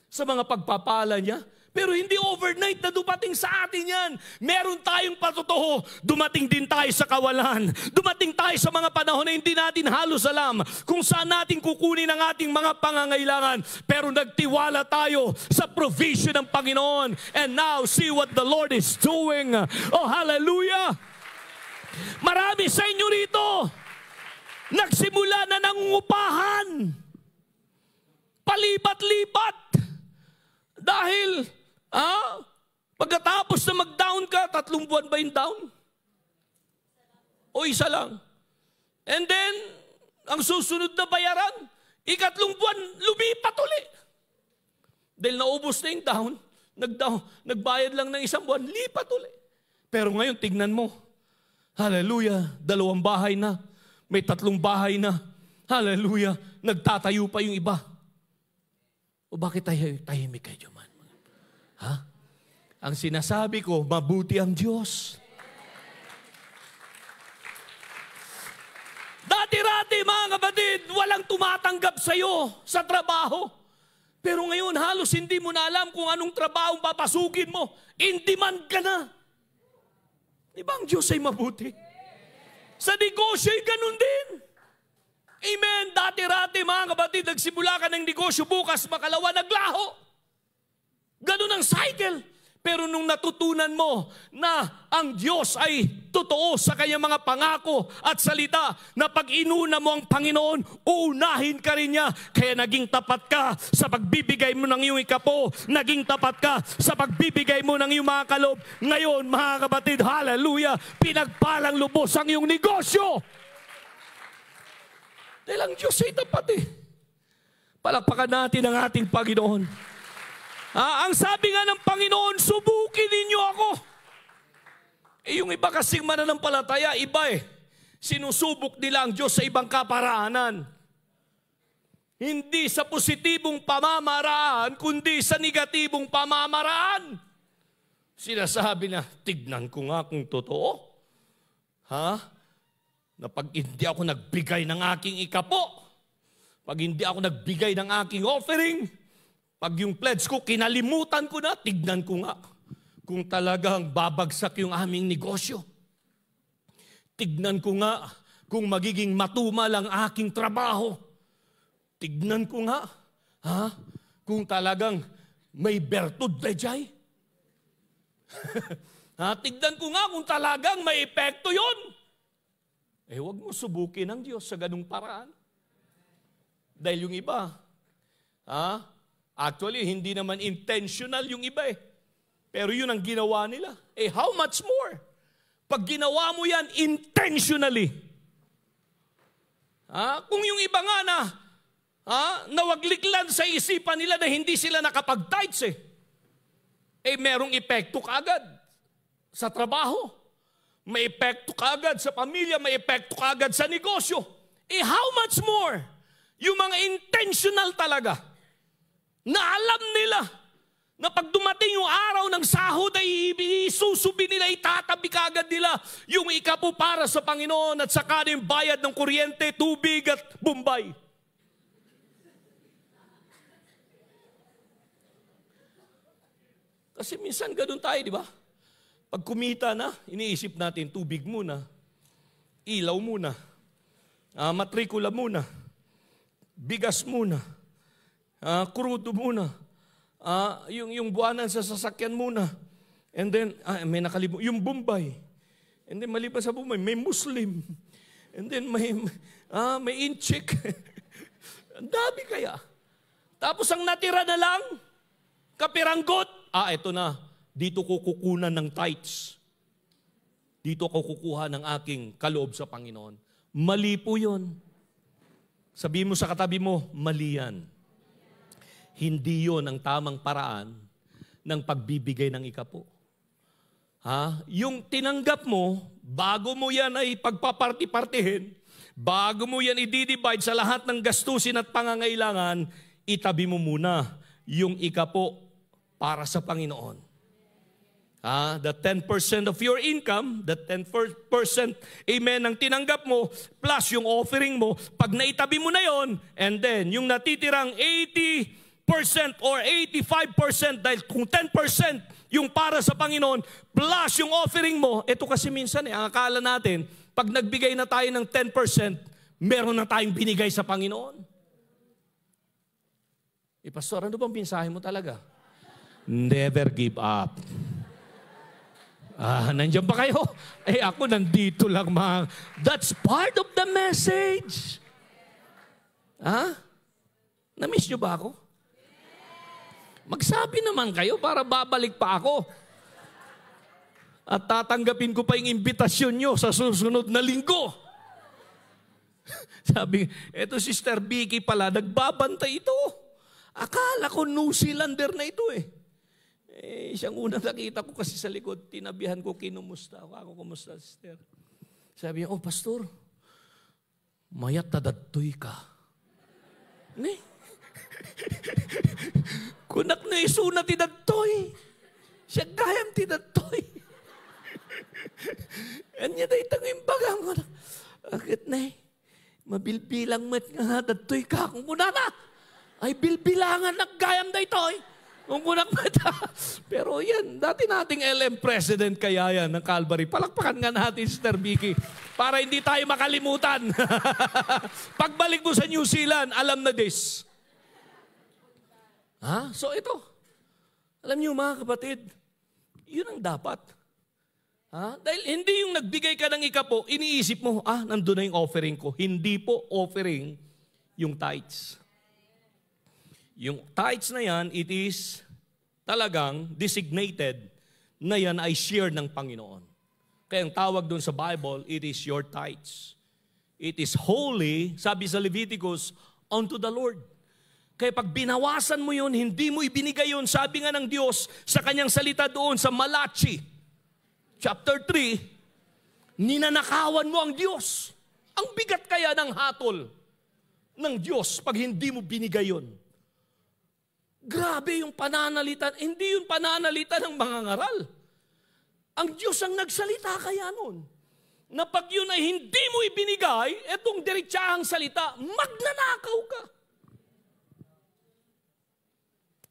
sa mga pagpapala niya. Pero hindi overnight na dumating sa atin yan. Meron tayong patutuho. Dumating din tayo sa kawalan. Dumating tayo sa mga panahon na hindi natin halos alam kung saan natin kukunin ang ating mga pangangailangan. Pero nagtiwala tayo sa provision ng Panginoon. And now, see what the Lord is doing. Oh, hallelujah! Marami sa inyo rito nagsimula na nangungupahan. Palipat-lipat. Dahil, pagkatapos na mag-down ka, 3 buwan ba yung down? O isa lang? And then, ang susunod na bayaran, 3 buwan, lumipat uli. Dahil naubos na yung down, nagbayad lang ng 1 buwan, lipat uli. Pero ngayon, tignan mo, hallelujah, 2 bahay na, may 3 bahay na, hallelujah, nagtatayo pa yung iba. O bakit tahimik kayo man? Ang sinasabi ko, mabuti ang Diyos. Dati-rati, mga kapatid, walang tumatanggap sa'yo sa trabaho. Pero ngayon, halos hindi mo na alam kung anong trabaho papasukin mo. In demand ka na. Di ba ang Diyos ay mabuti? Sa negosyo ay ganun din. Amen. Dati-rati, mga kapatid, nagsimula ka ng negosyo, bukas, makalawa, naglaho. Ganun ang cycle. Pero nung natutunan mo na ang Diyos ay totoo sa kanyang mga pangako at salita, na pag inuna mo ang Panginoon, uunahin ka rin niya. Kaya naging tapat ka sa pagbibigay mo ng iyong ikapo. Naging tapat ka sa pagbibigay mo ng iyong mga kaloob. Ngayon, mga kapatid, hallelujah, pinagpalang lubos ang iyong negosyo. Dahil ang Diyos ay tapat . Palakpakan natin ang ating Panginoon. Ang sabi nga ng Panginoon, subukin ninyo ako. Yung iba kasing mananampalataya, iba . Sinusubok nila ang Diyos sa ibang kaparaanan. Hindi sa positibong pamamaraan, kundi sa negatibong pamamaraan. Sinasabi na, tignan ko nga kung totoo. Na pag hindi ako nagbigay ng aking ikapo, pag hindi ako nagbigay ng aking offering, pag yung pledge ko, kinalimutan ko na, tignan ko nga kung talagang babagsak yung aming negosyo. Tignan ko nga kung magiging matumal ang aking trabaho. Tignan ko nga kung talagang may bertud dayjay. Tignan ko nga kung talagang may epekto yon. Huwag mo subukin ang Diyos sa ganung paraan. Dahil yung iba, actually, hindi naman intentional yung iba eh. Pero yun ang ginawa nila. How much more? Pag ginawa mo yan intentionally. Kung yung iba nga na, nawagliklan sa isipan nila na hindi sila nakapag-tithes merong epekto kaagad sa trabaho. May epekto kaagad sa pamilya, may epekto kaagad sa negosyo. How much more? Yung mga intentional talaga, na alam nila na pag dumating yung araw ng sahod ay isusubi nila, itatabi kaagad nila yung ikapo para sa Panginoon at saka yung bayad ng kuryente, tubig at bumbay. Kasi minsan ganun tayo, di ba? Pag kumita na, iniisip natin, tubig muna, ilaw muna, matrikula muna, bigas muna, krudo muna, yung buwanan sa sasakyan muna, and then, may nakalimutan, yung Bombay, and then maliban sa Bombay, may Muslim, and then may incheck. Ang dami kaya. Tapos ang natira na lang, kapiranggot, ito na, dito ko kukunan ng tithes. Dito ko kukuha ng aking kaloob sa Panginoon. Mali po yun. Sabihin mo sa katabi mo, mali yan. Hindi yun ang tamang paraan ng pagbibigay ng ikapo. Yung tinanggap mo, bago mo yan ay pagpaparti-partihin, bago mo yan i-divide sa lahat ng gastusin at pangangailangan, itabi mo muna yung ikapo para sa Panginoon. The 10% of your income, the 10%, amen, ang tinanggap mo, plus yung offering mo, pag naitabi mo na yon, and then yung natitirang 80% or 85%, dahil kung 10% yung para sa Panginoon, plus yung offering mo, ito kasi minsan ang akala natin, pag nagbigay na tayo ng 10%, meron na tayong binigay sa Panginoon. Pastor, ano bang mensahe mo talaga? Never give up. Nandiyan ba kayo? Ako nandito lang mga. That's part of the message. Na-miss nyo ba ako? Magsabi naman kayo para babalik pa ako. At tatanggapin ko pa yung imbitasyon nyo sa susunod na linggo. Sabi, eto Sister Vicky pala, nagbabantay ito. Akala ko New Zealander na ito siyang unang nakita ko kasi sa likod, tinabihan ko, kinumusta ako. Kumusta, sister? Sabi niya, pastor, mayat tadadtoy ka. Kunak na isuna tidadtoy. Siya gayam tidadtoy. Anya na itang imbagang ko. Akit mabilbilang met nga dadtoy ka. Kung kuna na, ay bilbilangan naggayam da itoy. Kung kunak mata. Pero yan, dati nating LM President kaya yan ng Calvary. Palakpakan nga natin, Sister Vicky, para hindi tayo makalimutan. Pagbalik mo sa New Zealand, alam na this. So ito, alam niyo mga kapatid, yun ang dapat. Dahil hindi yung nagbigay ka ng ikapo, iniisip mo, nandun na yung offering ko. Hindi po offering yung tithes. Yung tithes na yan, it is talagang designated na yan ay share ng Panginoon. Kaya ang tawag doon sa Bible, it is your tithes. It is holy, sabi sa Leviticus, unto the Lord. Kaya pag binawasan mo yun, hindi mo ibinigay yun, sabi nga ng Diyos sa kanyang salita doon sa Malachi, chapter 3, ninanakawan mo ang Diyos. Ang bigat kaya ng hatol ng Diyos pag hindi mo binigay yun. Grabe yung pananalita. Hindi yung pananalita ng mga ngaral. Ang Diyos ang nagsalita kaya nun. Na pag yun ay hindi mo ibinigay, etong diretsahang salita, magnanakaw ka.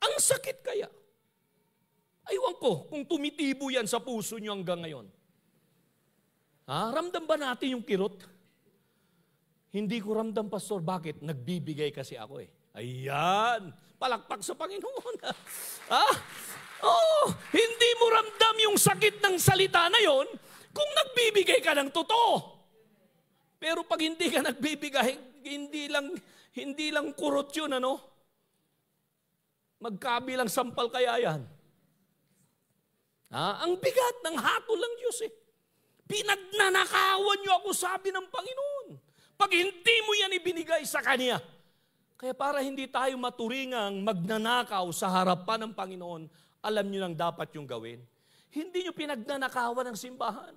Ang sakit kaya. Aywan ko kung tumitibo yan sa puso nyo hanggang ngayon. Ramdam ba natin yung kirot? Hindi ko ramdam, Pastor. Bakit? Nagbibigay kasi ako Ayan. Palakpak sa Panginoon. Ah? Oh, hindi mo ramdam yung sakit ng salita na yon kung nagbibigay ka ng totoo. Pero pag hindi ka nagbibigay, hindi lang kurot yun, ano? Magkabilang sampal kaya yan. Ang bigat ng hatol ng Diyos eh. Pinagnanakawan niyo ako, sabi ng Panginoon. Pag hindi mo yan ibinigay sa Kanya. Kaya para hindi tayo maturingang magnanakaw sa harapan ng Panginoon, alam niyo lang dapat yung gawin. Hindi niyo pinagnanakawan ng simbahan.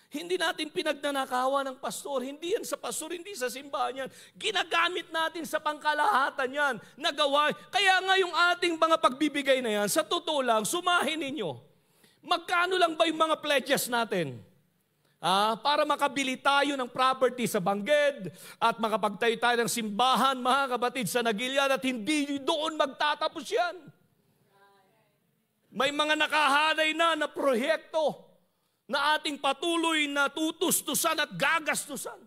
Hindi natin pinagnanakawan ng pastor. Hindi yan sa pastor, hindi sa simbahan yan. Ginagamit natin sa pangkalahatan yan. Nagawa. Kaya nga yung ating mga pagbibigay na yan, sa totoo lang, sumahin ninyo. Magkano lang ba yung mga pledges natin? Para makabili tayo ng property sa Bangged at makapagtayo tayo ng simbahan, mga kapatid, sa Nagilian, at hindi doon magtatapos yan. May mga nakahanay na proyekto na ating patuloy na tutustusan at gagastusan.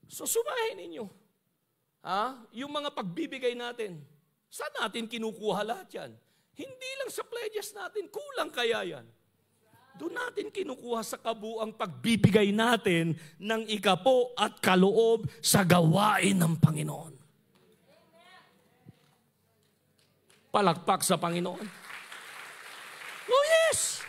So sumahin ninyo. Yung mga pagbibigay natin, saan natin kinukuha lahat yan? Hindi lang sa pledges natin, kulang kaya yan. Doon natin kinukuha sa kabuang pagbibigay natin ng ikapo at kaloob sa gawain ng Panginoon. Palakpak sa Panginoon. Oh yes!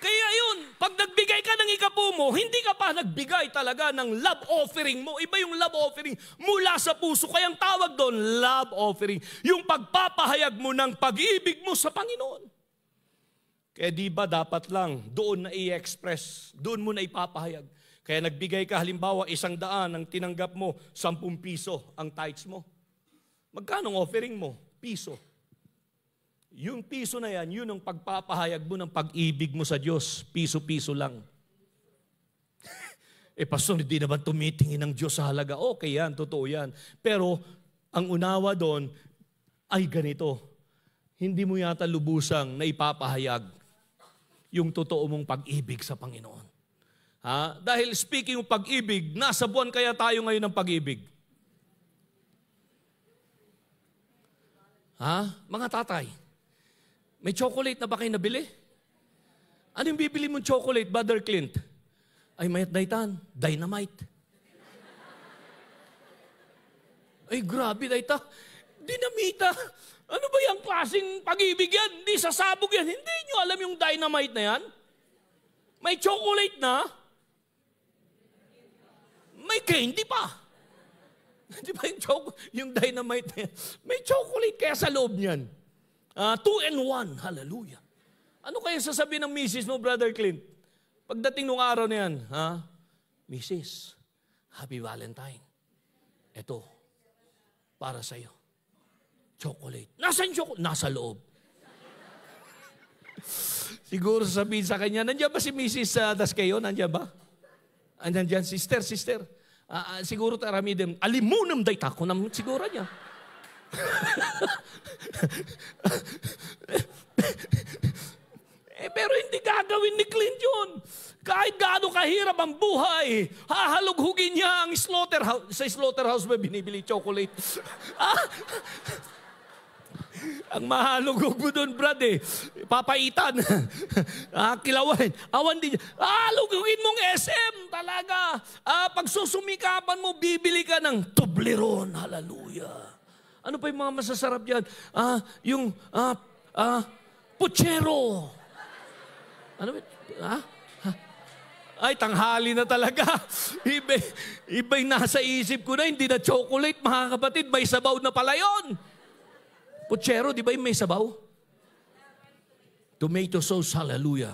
Kaya yun, pag nagbigay ka ng ikapo mo, hindi ka pa nagbigay talaga ng love offering mo. Iba yung love offering mula sa puso. Kaya ang tawag doon, love offering. Yung pagpapahayag mo ng pag-ibig mo sa Panginoon. Kaya di ba dapat lang doon na i-express, doon mo na ipapahayag. Kaya nagbigay ka halimbawa 100 ang tinanggap mo, 10 piso ang tithes mo. Magkano ang offering mo? Piso. Yung piso na yan, yun ang pagpapahayag mo ng pag-ibig mo sa Diyos. Piso-piso lang. Pastor, hindi naman tumitingin ng Diyos sa halaga. Okay yan, totoo yan. Pero ang unawa doon ay ganito. Hindi mo yata lubusang na ipapahayag yung totoo mong pag-ibig sa Panginoon. Dahil speaking of pag-ibig, nasa buwan kaya tayo ngayon ng pag-ibig? Mga tatay, may chocolate na ba kayo nabili? Ano yung bibili mong chocolate, Brother Clint? Ay, mayat daytan, dynamite. Ay, grabe dayta. Dinamita. Ano ba yung klaseng pag-ibig yan? Hindi sasabog yan. Hindi nyo alam yung dynamite na yan? May chocolate na. May candy pa. Di ba yung dynamite na yan? May chocolate kaya sa loob niyan. 2-in-1. Hallelujah. Ano kaya sasabihin ng misis mo, Brother Clint? Pagdating nung araw na yan, Mrs., Happy Valentine. Ito, para sa'yo. Chocolate. Nasaan chocolate? Nasa loob. Siguro sasabihin sa kanya, nandiyan ba si Mrs. Daskeyo? Nandiyan ba? Nandiyan, sister. Siguro taramidem. Alimunam day tako nam siguro niya. Pero hindi gagawin ni Clint yun. Kahit gaano kahirap ang buhay, hahalughugin niya ang slaughterhouse. Sa slaughterhouse ba binibili chocolate? Ang mahalugog mo doon, Brad, papaitan. Kilawin. Awan din. Halugugin mong SM talaga. Pag susumikapan mo, bibili ka ng Toblerone. Hallelujah. Ano pa yung mga masasarap yan? Puchero. Ano ba? Ay, tanghali na talaga. Iba'y nasa isip ko na, hindi na chocolate, mga kapatid. May sabaw na pala yun. Puchero, di ba yung may sabaw? Tomato sauce, hallelujah.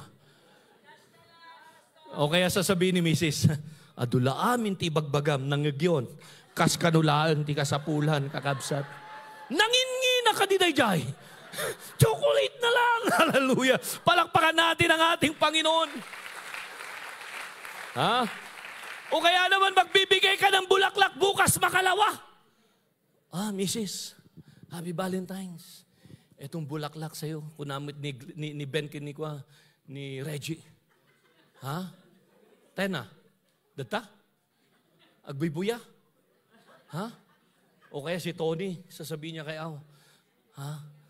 O kaya sasabihin ni Mrs., adula amin ti bagbagam nangagyon, kas kanulaan ti kasapulan kakabsat. Nangingi na kadidayjay. Chocolate na lang, hallelujah. Palakpakan natin ang ating Panginoon. O kaya naman magbibigay ka ng bulaklak bukas makalawa. Mrs., Happy Valentine's. Etong bulaklak sa'yo. Kunamit ni Ben Kinikwa, ni Reggie. Tena. Data? Agbibuya? O kaya si Tony, sasabihin niya kay Al,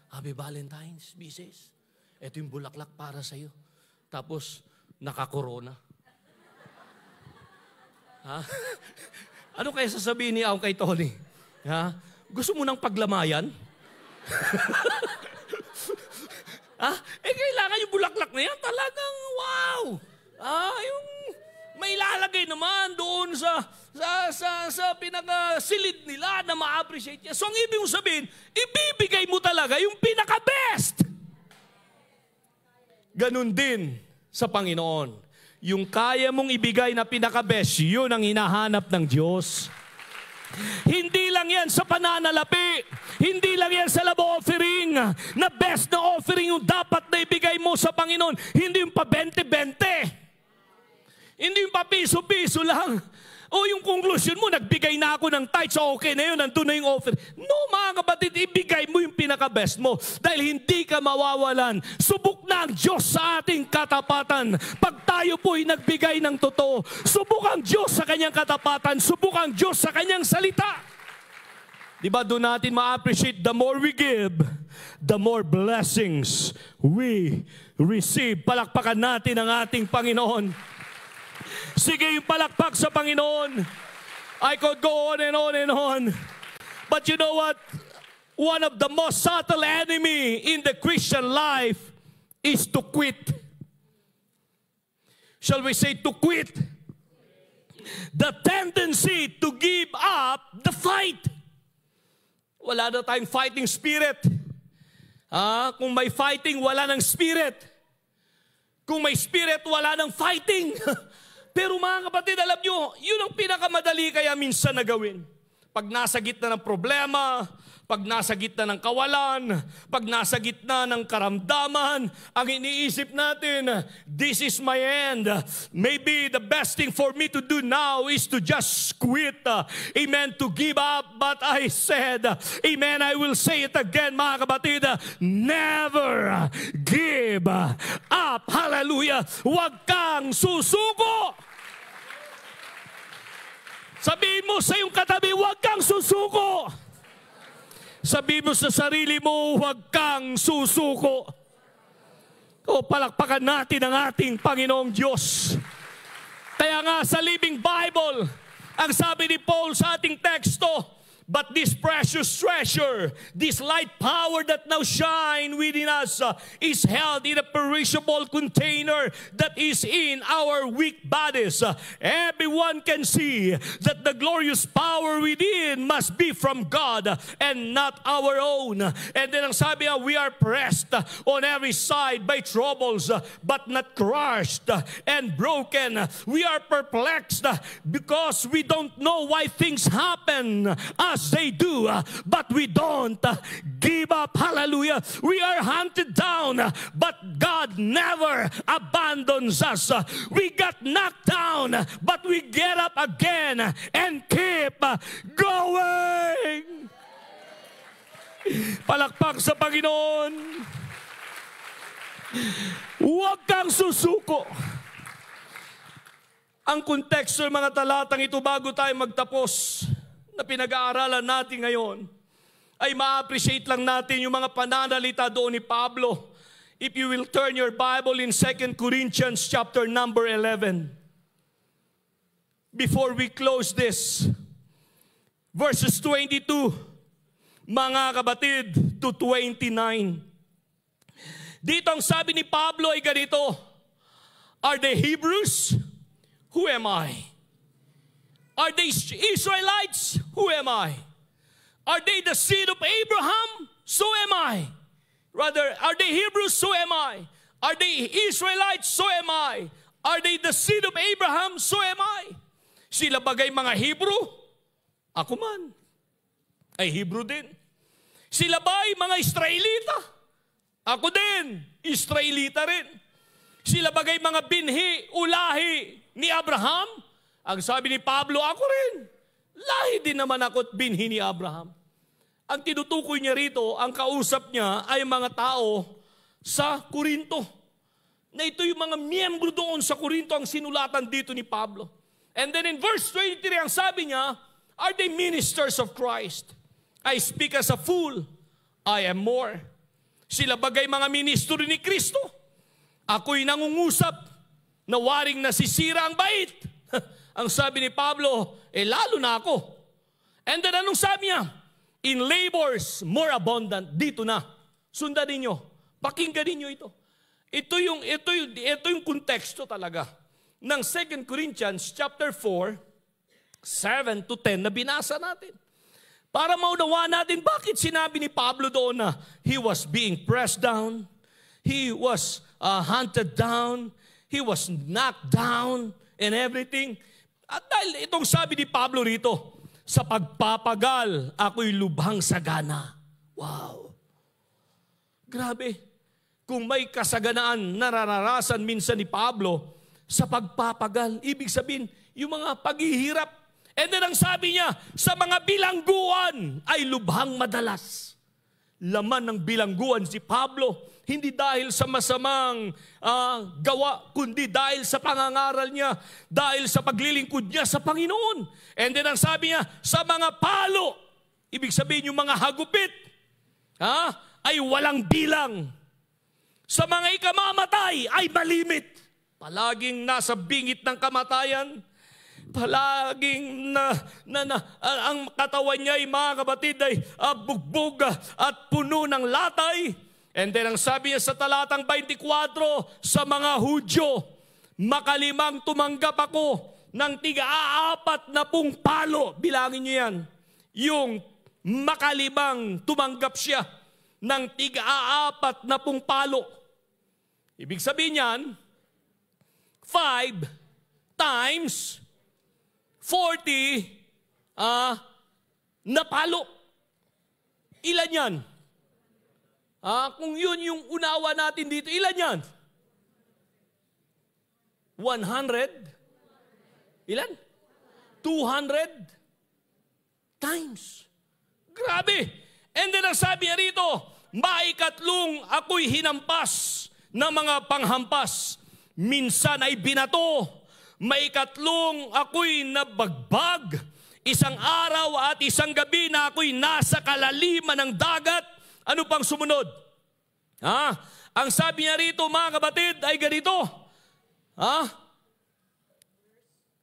Happy Valentine's, Mrs. Ito yung bulaklak para sa'yo. Tapos, nakakorona. Ano kaya sasabihin ni Al kay Tony? Gusto mo nang paglamayan? Kailangan yung bulaklak na yan. Talagang, wow! Yung may lalagay naman doon sa pinaka-silid nila na ma-appreciate niya. So, ang ibig mong sabihin, ibibigay mo talaga yung pinaka-best. Ganun din sa Panginoon. Yung kaya mong ibigay na pinaka-best, yun ang hinahanap ng Diyos. Hindi lang yan sa pananalapi. Hindi lang yan sa love offering. Na best na offering yung dapat na ibigay mo sa Panginoon. Hindi yung pa 20-20. Hindi yung pa piso-piso lang. O yung conclusion mo, nagbigay na ako ng tithe, so okay na yun, nandun na yung offering. No, mga kapatid, ibigay mo yung pinaka-best mo. Dahil hindi ka mawawalan. Subok na ang Diyos sa ating katapatan. Pag tayo po'y nagbigay ng totoo, subok ang Diyos sa kanyang katapatan. Subok ang Diyos sa kanyang salita. Diba doon natin ma-appreciate, the more we give, the more blessings we receive. Palakpakan natin ang ating Panginoon. Sige, yung palakpak sa Panginoon. I could go on and on and on. But you know what? One of the most subtle enemy in the Christian life is to quit. Shall we say to quit? The tendency to give up the fight. Wala na tayong fighting spirit. Kung may fighting, wala ng spirit. Kung may spirit, wala ng fighting. Pero mga kapatid, alam nyo, yun ang pinakamadali kaya minsan na gawin. Pag nasa gitna ng problema, pag nasa gitna ng kawalan, pag nasa gitna ng karamdaman, ang iniisip natin, this is my end. Maybe the best thing for me to do now is to just quit. Amen, to give up. But I said, amen, I will say it again, mga kapatid, never give up. Hallelujah. Huwag kang susuko. Sabihin mo sa iyong katabi, huwag kang susuko. Sabihin mo sa sarili mo, huwag kang susuko. O palakpakan natin ang ating Panginoong Diyos. Kaya nga sa Living Bible, ang sabi ni Paul sa ating teksto, but this precious treasure, this light power that now shine within us is held in a perishable container that is in our weak bodies. Everyone can see that the glorious power within must be from God and not our own. And then ang sabi nga, we are pressed on every side by troubles, but not crushed and broken. We are perplexed because we don't know why things happen as they do, but we don't give up. Hallelujah. We are hunted down, but God never abandons us. We got knocked down, but we get up again and keep going. Palakpak sa Panginoon. Huwag kang susuko. Ang konteksto ng mga talatang ito bago tayo magtapos na pinag-aaralan natin ngayon, ay ma-appreciate lang natin yung mga pananalita doon ni Pablo. If you will turn your Bible in 2 Corinthians chapter number 11. Before we close this, verses 22, mga kabatid, to 29. Dito ang sabi ni Pablo ay ganito, are they Hebrews? Who am I? Are they Israelites? Who am I? Are they the seed of Abraham? So am I. Rather, are they Hebrews? So am I. Are they Israelites? So am I. Are they the seed of Abraham? So am I. Sila bagay mga Hebrew? Ako man. Ay Hebrew din. Sila ba'y mga Israelita? Ako din. Israelita rin. Sila bagay mga binhi, ulahi ni Abraham? Ang sabi ni Pablo, ako rin. Lahi din naman ako at binhi ni Abraham. Ang tinutukoy niya rito, ang kausap niya ay mga tao sa Korinto. Na ito yung mga miyembro doon sa Korinto ang sinulatan dito ni Pablo. And then in verse 23, ang sabi niya, are they ministers of Christ? I speak as a fool. I am more. Sila bagay mga ministro ni Kristo. Ako'y nangungusap na waring nasisira ang bait. Ang sabi ni Pablo, lalo na ako. And then anong sabi niya? In labors more abundant. Dito na. Sundan ninyo. Pakinggan ninyo ito. Ito yung konteksto talaga ng 2 Corinthians chapter 4, 7 to 10 na binasa natin. Para maunawaan natin bakit sinabi ni Pablo doon na he was being pressed down, he was hunted down, he was knocked down, and everything. At dahil itong sabi ni Pablo rito, sa pagpapagal, ako'y lubhang sagana. Wow! Grabe! Kung may kasaganaan nararanasan minsan ni Pablo sa pagpapagal, ibig sabihin, yung mga paghihirap. And then ang sabi niya, sa mga bilangguan ay lubhang madalas. Laman ng bilangguan si Pablo, hindi dahil sa masamang gawa, kundi dahil sa pangangaral niya, dahil sa paglilingkod niya sa Panginoon. And then ang sabi niya, sa mga palo, ibig sabihin yung mga hagupit, ay walang bilang. Sa mga ikamamatay ay malimit. Palaging nasa bingit ng kamatayan. Palaging ang katawan niya ay mga kapatid ay bugbog at puno ng latay. And then ang sabi niya sa talatang 24, sa mga Hudyo, makalimang tumanggap ako ng tiga-4 na palo. Bilangin niyo yan. Yung makalimang tumanggap siya ng tiga-4 na palo. Ibig sabihin yan, 5 times 40 na palo. Ilan yan? Kung yun yung unawa natin dito, ilan yan? 100? Ilan? 200 times. Grabe! And then ang sabi niya rito, maikatlong ako'y hinampas ng mga panghampas. Minsan ay binato. Maikatlong ako'y nabagbag. Isang araw at isang gabi na ako'y nasa kalaliman ng dagat. Ano pang sumunod? Ang sabi niya rito, mga kapatid, ay ganito.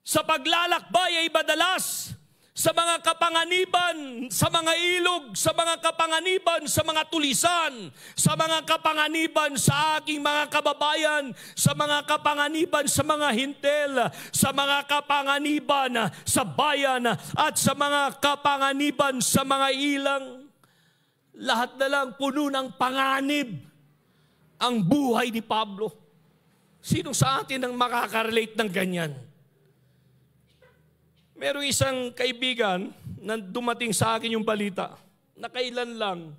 Sa paglalakbay ay madalas, sa mga kapanganiban, sa mga ilog, sa mga kapanganiban, sa mga tulisan, sa mga kapanganiban sa aking mga kababayan, sa mga kapanganiban sa mga hintel, sa mga kapanganiban sa bayan, at sa mga kapanganiban sa mga ilang. Lahat na lang puno ng panganib ang buhay ni Pablo. Sino sa atin ang makaka-relate ng ganyan? Merong isang kaibigan na dumating sa akin yung balita na kailan lang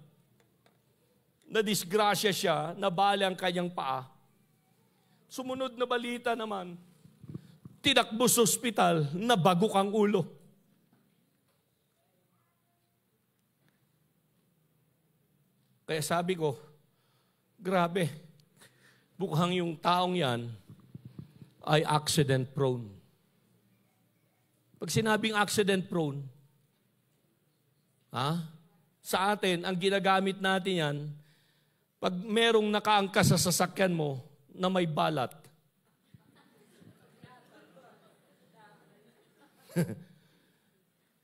na disgrasya siya, nabali ang kanyang paa. Sumunod na balita naman, tinakbo sa ospital, nabagok ang ulo. Kaya sabi ko, grabe, mukhang yung taong yan ay accident prone. Pag sinabing accident prone, sa atin, ang ginagamit natin yan, pag merong nakaangka sa sasakyan mo na may balat,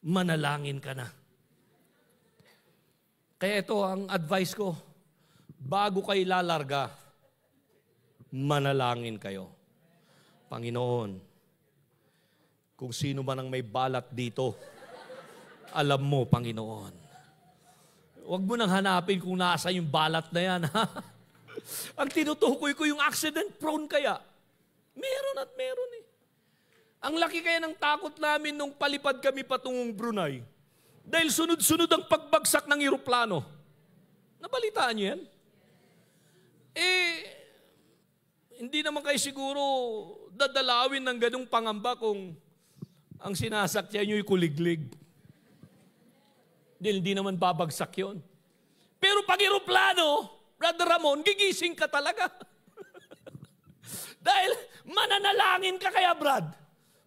manalangin ka na. Kaya ito ang advice ko, bago kayo lalarga, manalangin kayo. Panginoon, kung sino man ang may balat dito, alam mo, Panginoon. Huwag mo nang hanapin kung nasa yung balat na yan. Ang tinutukoy ko yung accident prone kaya. Meron at meron eh. Ang laki kaya ng takot namin nung palipad kami patungong Brunei. Dahil sunod-sunod ang pagbagsak ng eroplano. Nabalitaan niyo yan? Hindi naman kayo siguro dadalawin ng ganung pangamba kung ang sinasakyan nyo'y kuliglig. Dahil hindi naman babagsak yun. Pero pag eroplano, Brother Ramon, gigising ka talaga. Dahil mananalangin ka kaya, Brad.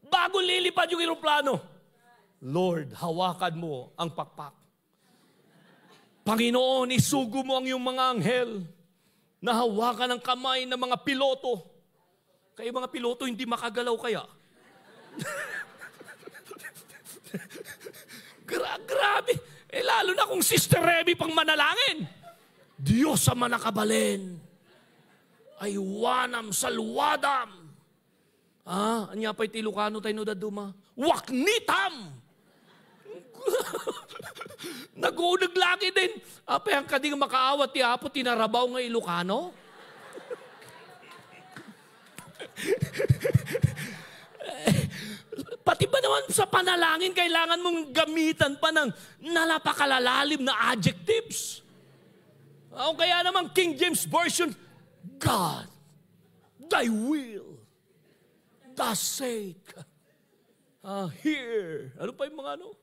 Bago lilipad yung eroplano. Lord, hawakan mo ang pakpak. Panginoon, isugo mo ang iyong mga anghel na hawakan ng kamay ng mga piloto. Kaya mga piloto hindi makagalaw kaya. Grabe. Lalo na kung Sister Remy pang manalangin. Diyos sa manakabalin ay wanam salwadam. Anya pa'y tilukano tayo no daduma. Waknitam! Nag-uunag lagi din. Apay ang kading makaawat ti Apo, tinarabaw nga Ilocano. Pati ba naman sa panalangin, kailangan mong gamitan pa ng nalapakalalalim na adjectives. O kaya naman King James Version, God, thy will, thus saith. Here. Ano pa yung mga ano?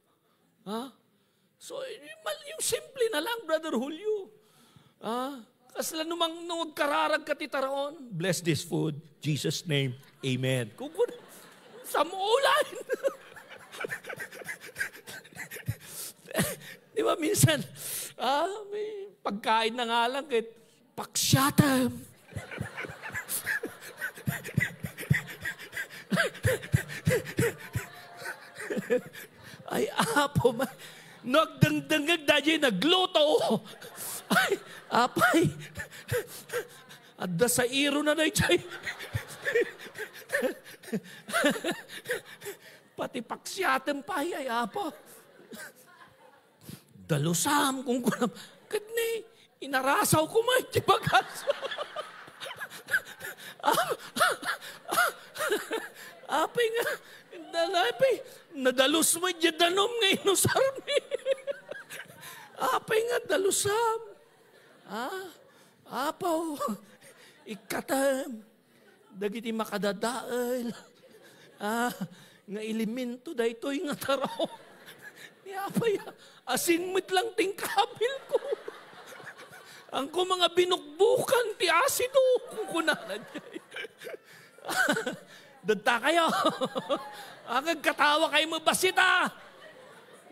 So, yung simple na lang, Brother Julio. Kasla nung kararag ka titaraon, bless this food, Jesus' name, amen. Sa muulan. Di ba minsan, may pagkain na nga lang, kahit paksyatam. Ay, Apo, nagdangdangag na dyan, nagluto. Ay, apay. Adda sa iro na na chay. Pati paksyatem pa ay Apo. Dalusam kung kunam. Kadni, inarasaw ko may tibagas. Apay nga, dalapay, nadalus mo dyan danom ngayon no sarmi. Apay nga, dalusam. Apaw, ikatam. Dagiti makadadaal. Nga elemento da ito'y nga taraw. Apay, asinmit lang tingkabil ko. Ang ko mga binukbukan ti asido kung kunanan niya. Dagta kayo. Ang katawa kayo mabasita.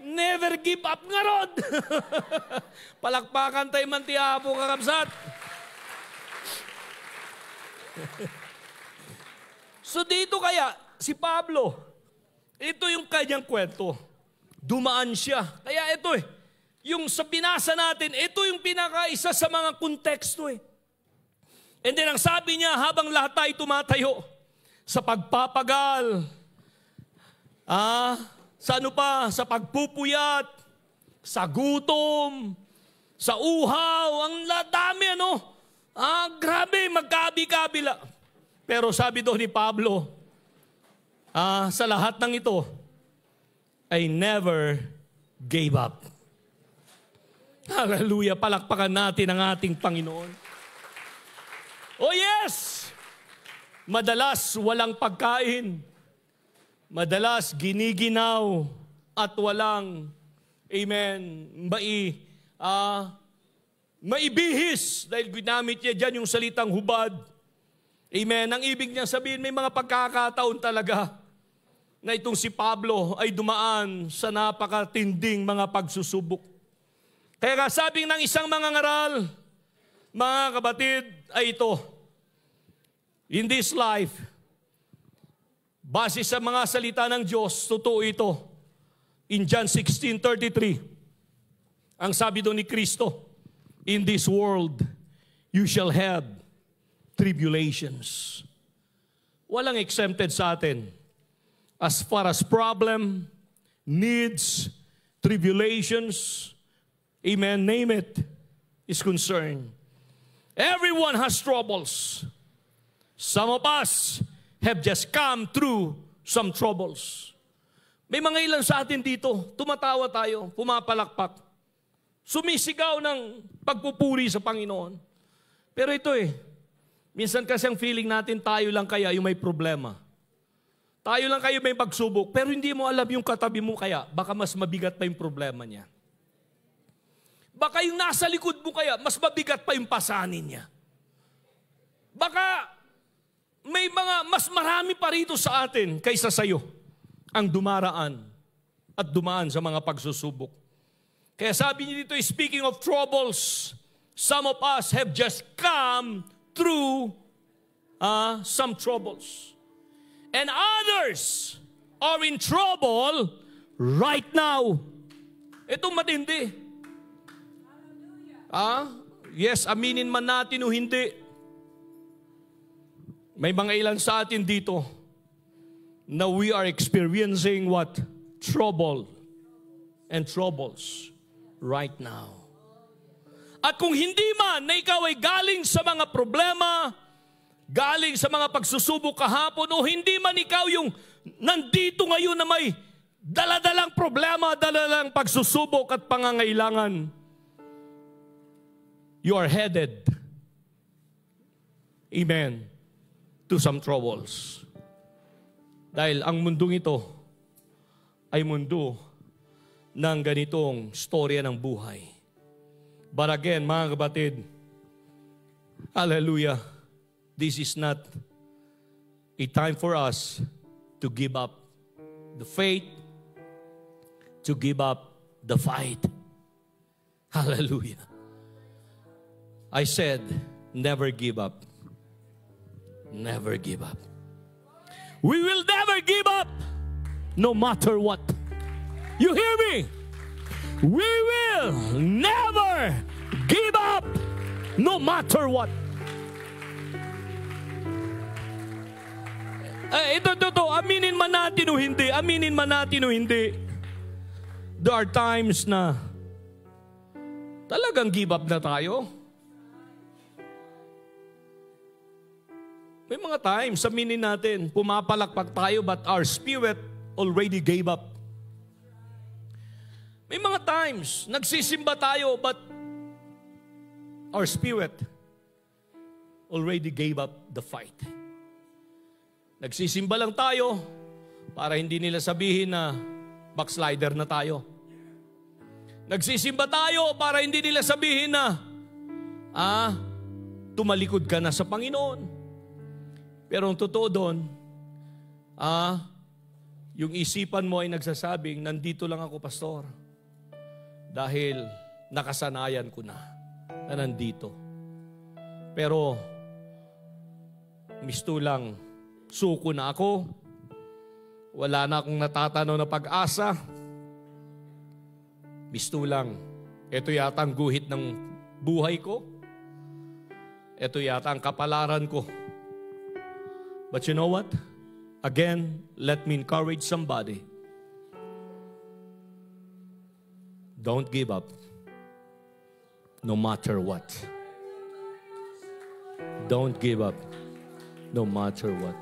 Never give up nga rod. Palakpakan tayo man ti Apo kakabsat. So dito kaya, si Pablo, ito yung kanyang kwento. Dumaan siya. Kaya ito yung sa binasa natin, ito yung pinakaisa sa mga konteksto And then ang sabi niya, habang lahat tayo tumatayo, sa pagpapagal, sa ano pa, sa pagpupuyat, sa gutom, sa uhaw, ang dami grabe, magkabi-kabila. Pero sabi doon ni Pablo, sa lahat ng ito, I never gave up. Hallelujah, palakpakan natin ang ating Panginoon. Oh yes! Madalas walang pagkain. Madalas giniginaw at walang, maibihis. Dahil ginamit niya dyan yung salitang hubad. Amen. Ang ibig niya sabihin, may mga pagkakataon talaga na itong si Pablo ay dumaan sa napakatinding mga pagsusubok. Kaya sabi ng isang mangangaral, mga kapatid, ay ito. In this life, base sa mga salita ng Diyos, totoo ito. In John 16:33, ang sabi doon ni Kristo, in this world, you shall have tribulations. Walang exempted sa atin. As far as problem, needs, tribulations, name it, is concerned. Everyone has troubles. Some of us have just come through some troubles. May mga ilan sa atin dito, tumatawa tayo, pumapalakpak, sumisigaw ng pagpupuri sa Panginoon. Pero ito minsan kasi ang feeling natin tayo lang kaya yung may problema. Tayo lang kayo may pagsubok, pero hindi mo alam yung katabi mo kaya, baka mas mabigat pa yung problema niya. Baka yung nasa likod mo kaya, mas mabigat pa yung pasanin niya. Baka may mga mas marami pa rito sa atin kaysa sa'yo ang dumaraan at dumaan sa mga pagsusubok. Kaya sabi niyo dito, speaking of troubles, some of us have just come through some troubles. And others are in trouble right now. Ito matindi. Yes, aminin man natin o hindi. May mga ilan sa atin dito na we are experiencing what? Trouble and troubles right now. At kung hindi man na ikaw ay galing sa mga problema, galing sa mga pagsusubok kahapon, o hindi man ikaw yung nandito ngayon na may daladalang problema, daladalang pagsusubok at pangangailangan, you are headed, amen, to some troubles. Dahil ang mundong ito ay mundo ng ganitong storya ng buhay. But again, mga kapatid, hallelujah, this is not a time for us to give up the faith, to give up the fight. Hallelujah. I said, never give up. Never give up. We will never give up, no matter what. You hear me? We will never give up, no matter what. Ito, aminin man natin o hindi, aminin man natin o hindi. There are times na talagang give up na tayo. May mga times, aminin natin, pumapalakpak tayo but our spirit already gave up. May mga times, nagsisimba tayo but our spirit already gave up the fight. Nagsisimba lang tayo para hindi nila sabihin na backslider na tayo. Nagsisimba tayo para hindi nila sabihin na tumalikod ka na sa Panginoon. Pero ang totoo doon, yung isipan mo ay nagsasabing, nandito lang ako, pastor. Dahil nakasanayan ko na nandito. Pero, mistulang, suko na ako. Wala na akong natatanaw na pag-asa. Mistulang, ito yata ang guhit ng buhay ko. Ito yata ang kapalaran ko. But you know what? Again, let me encourage somebody. Don't give up, no matter what. Don't give up, no matter what.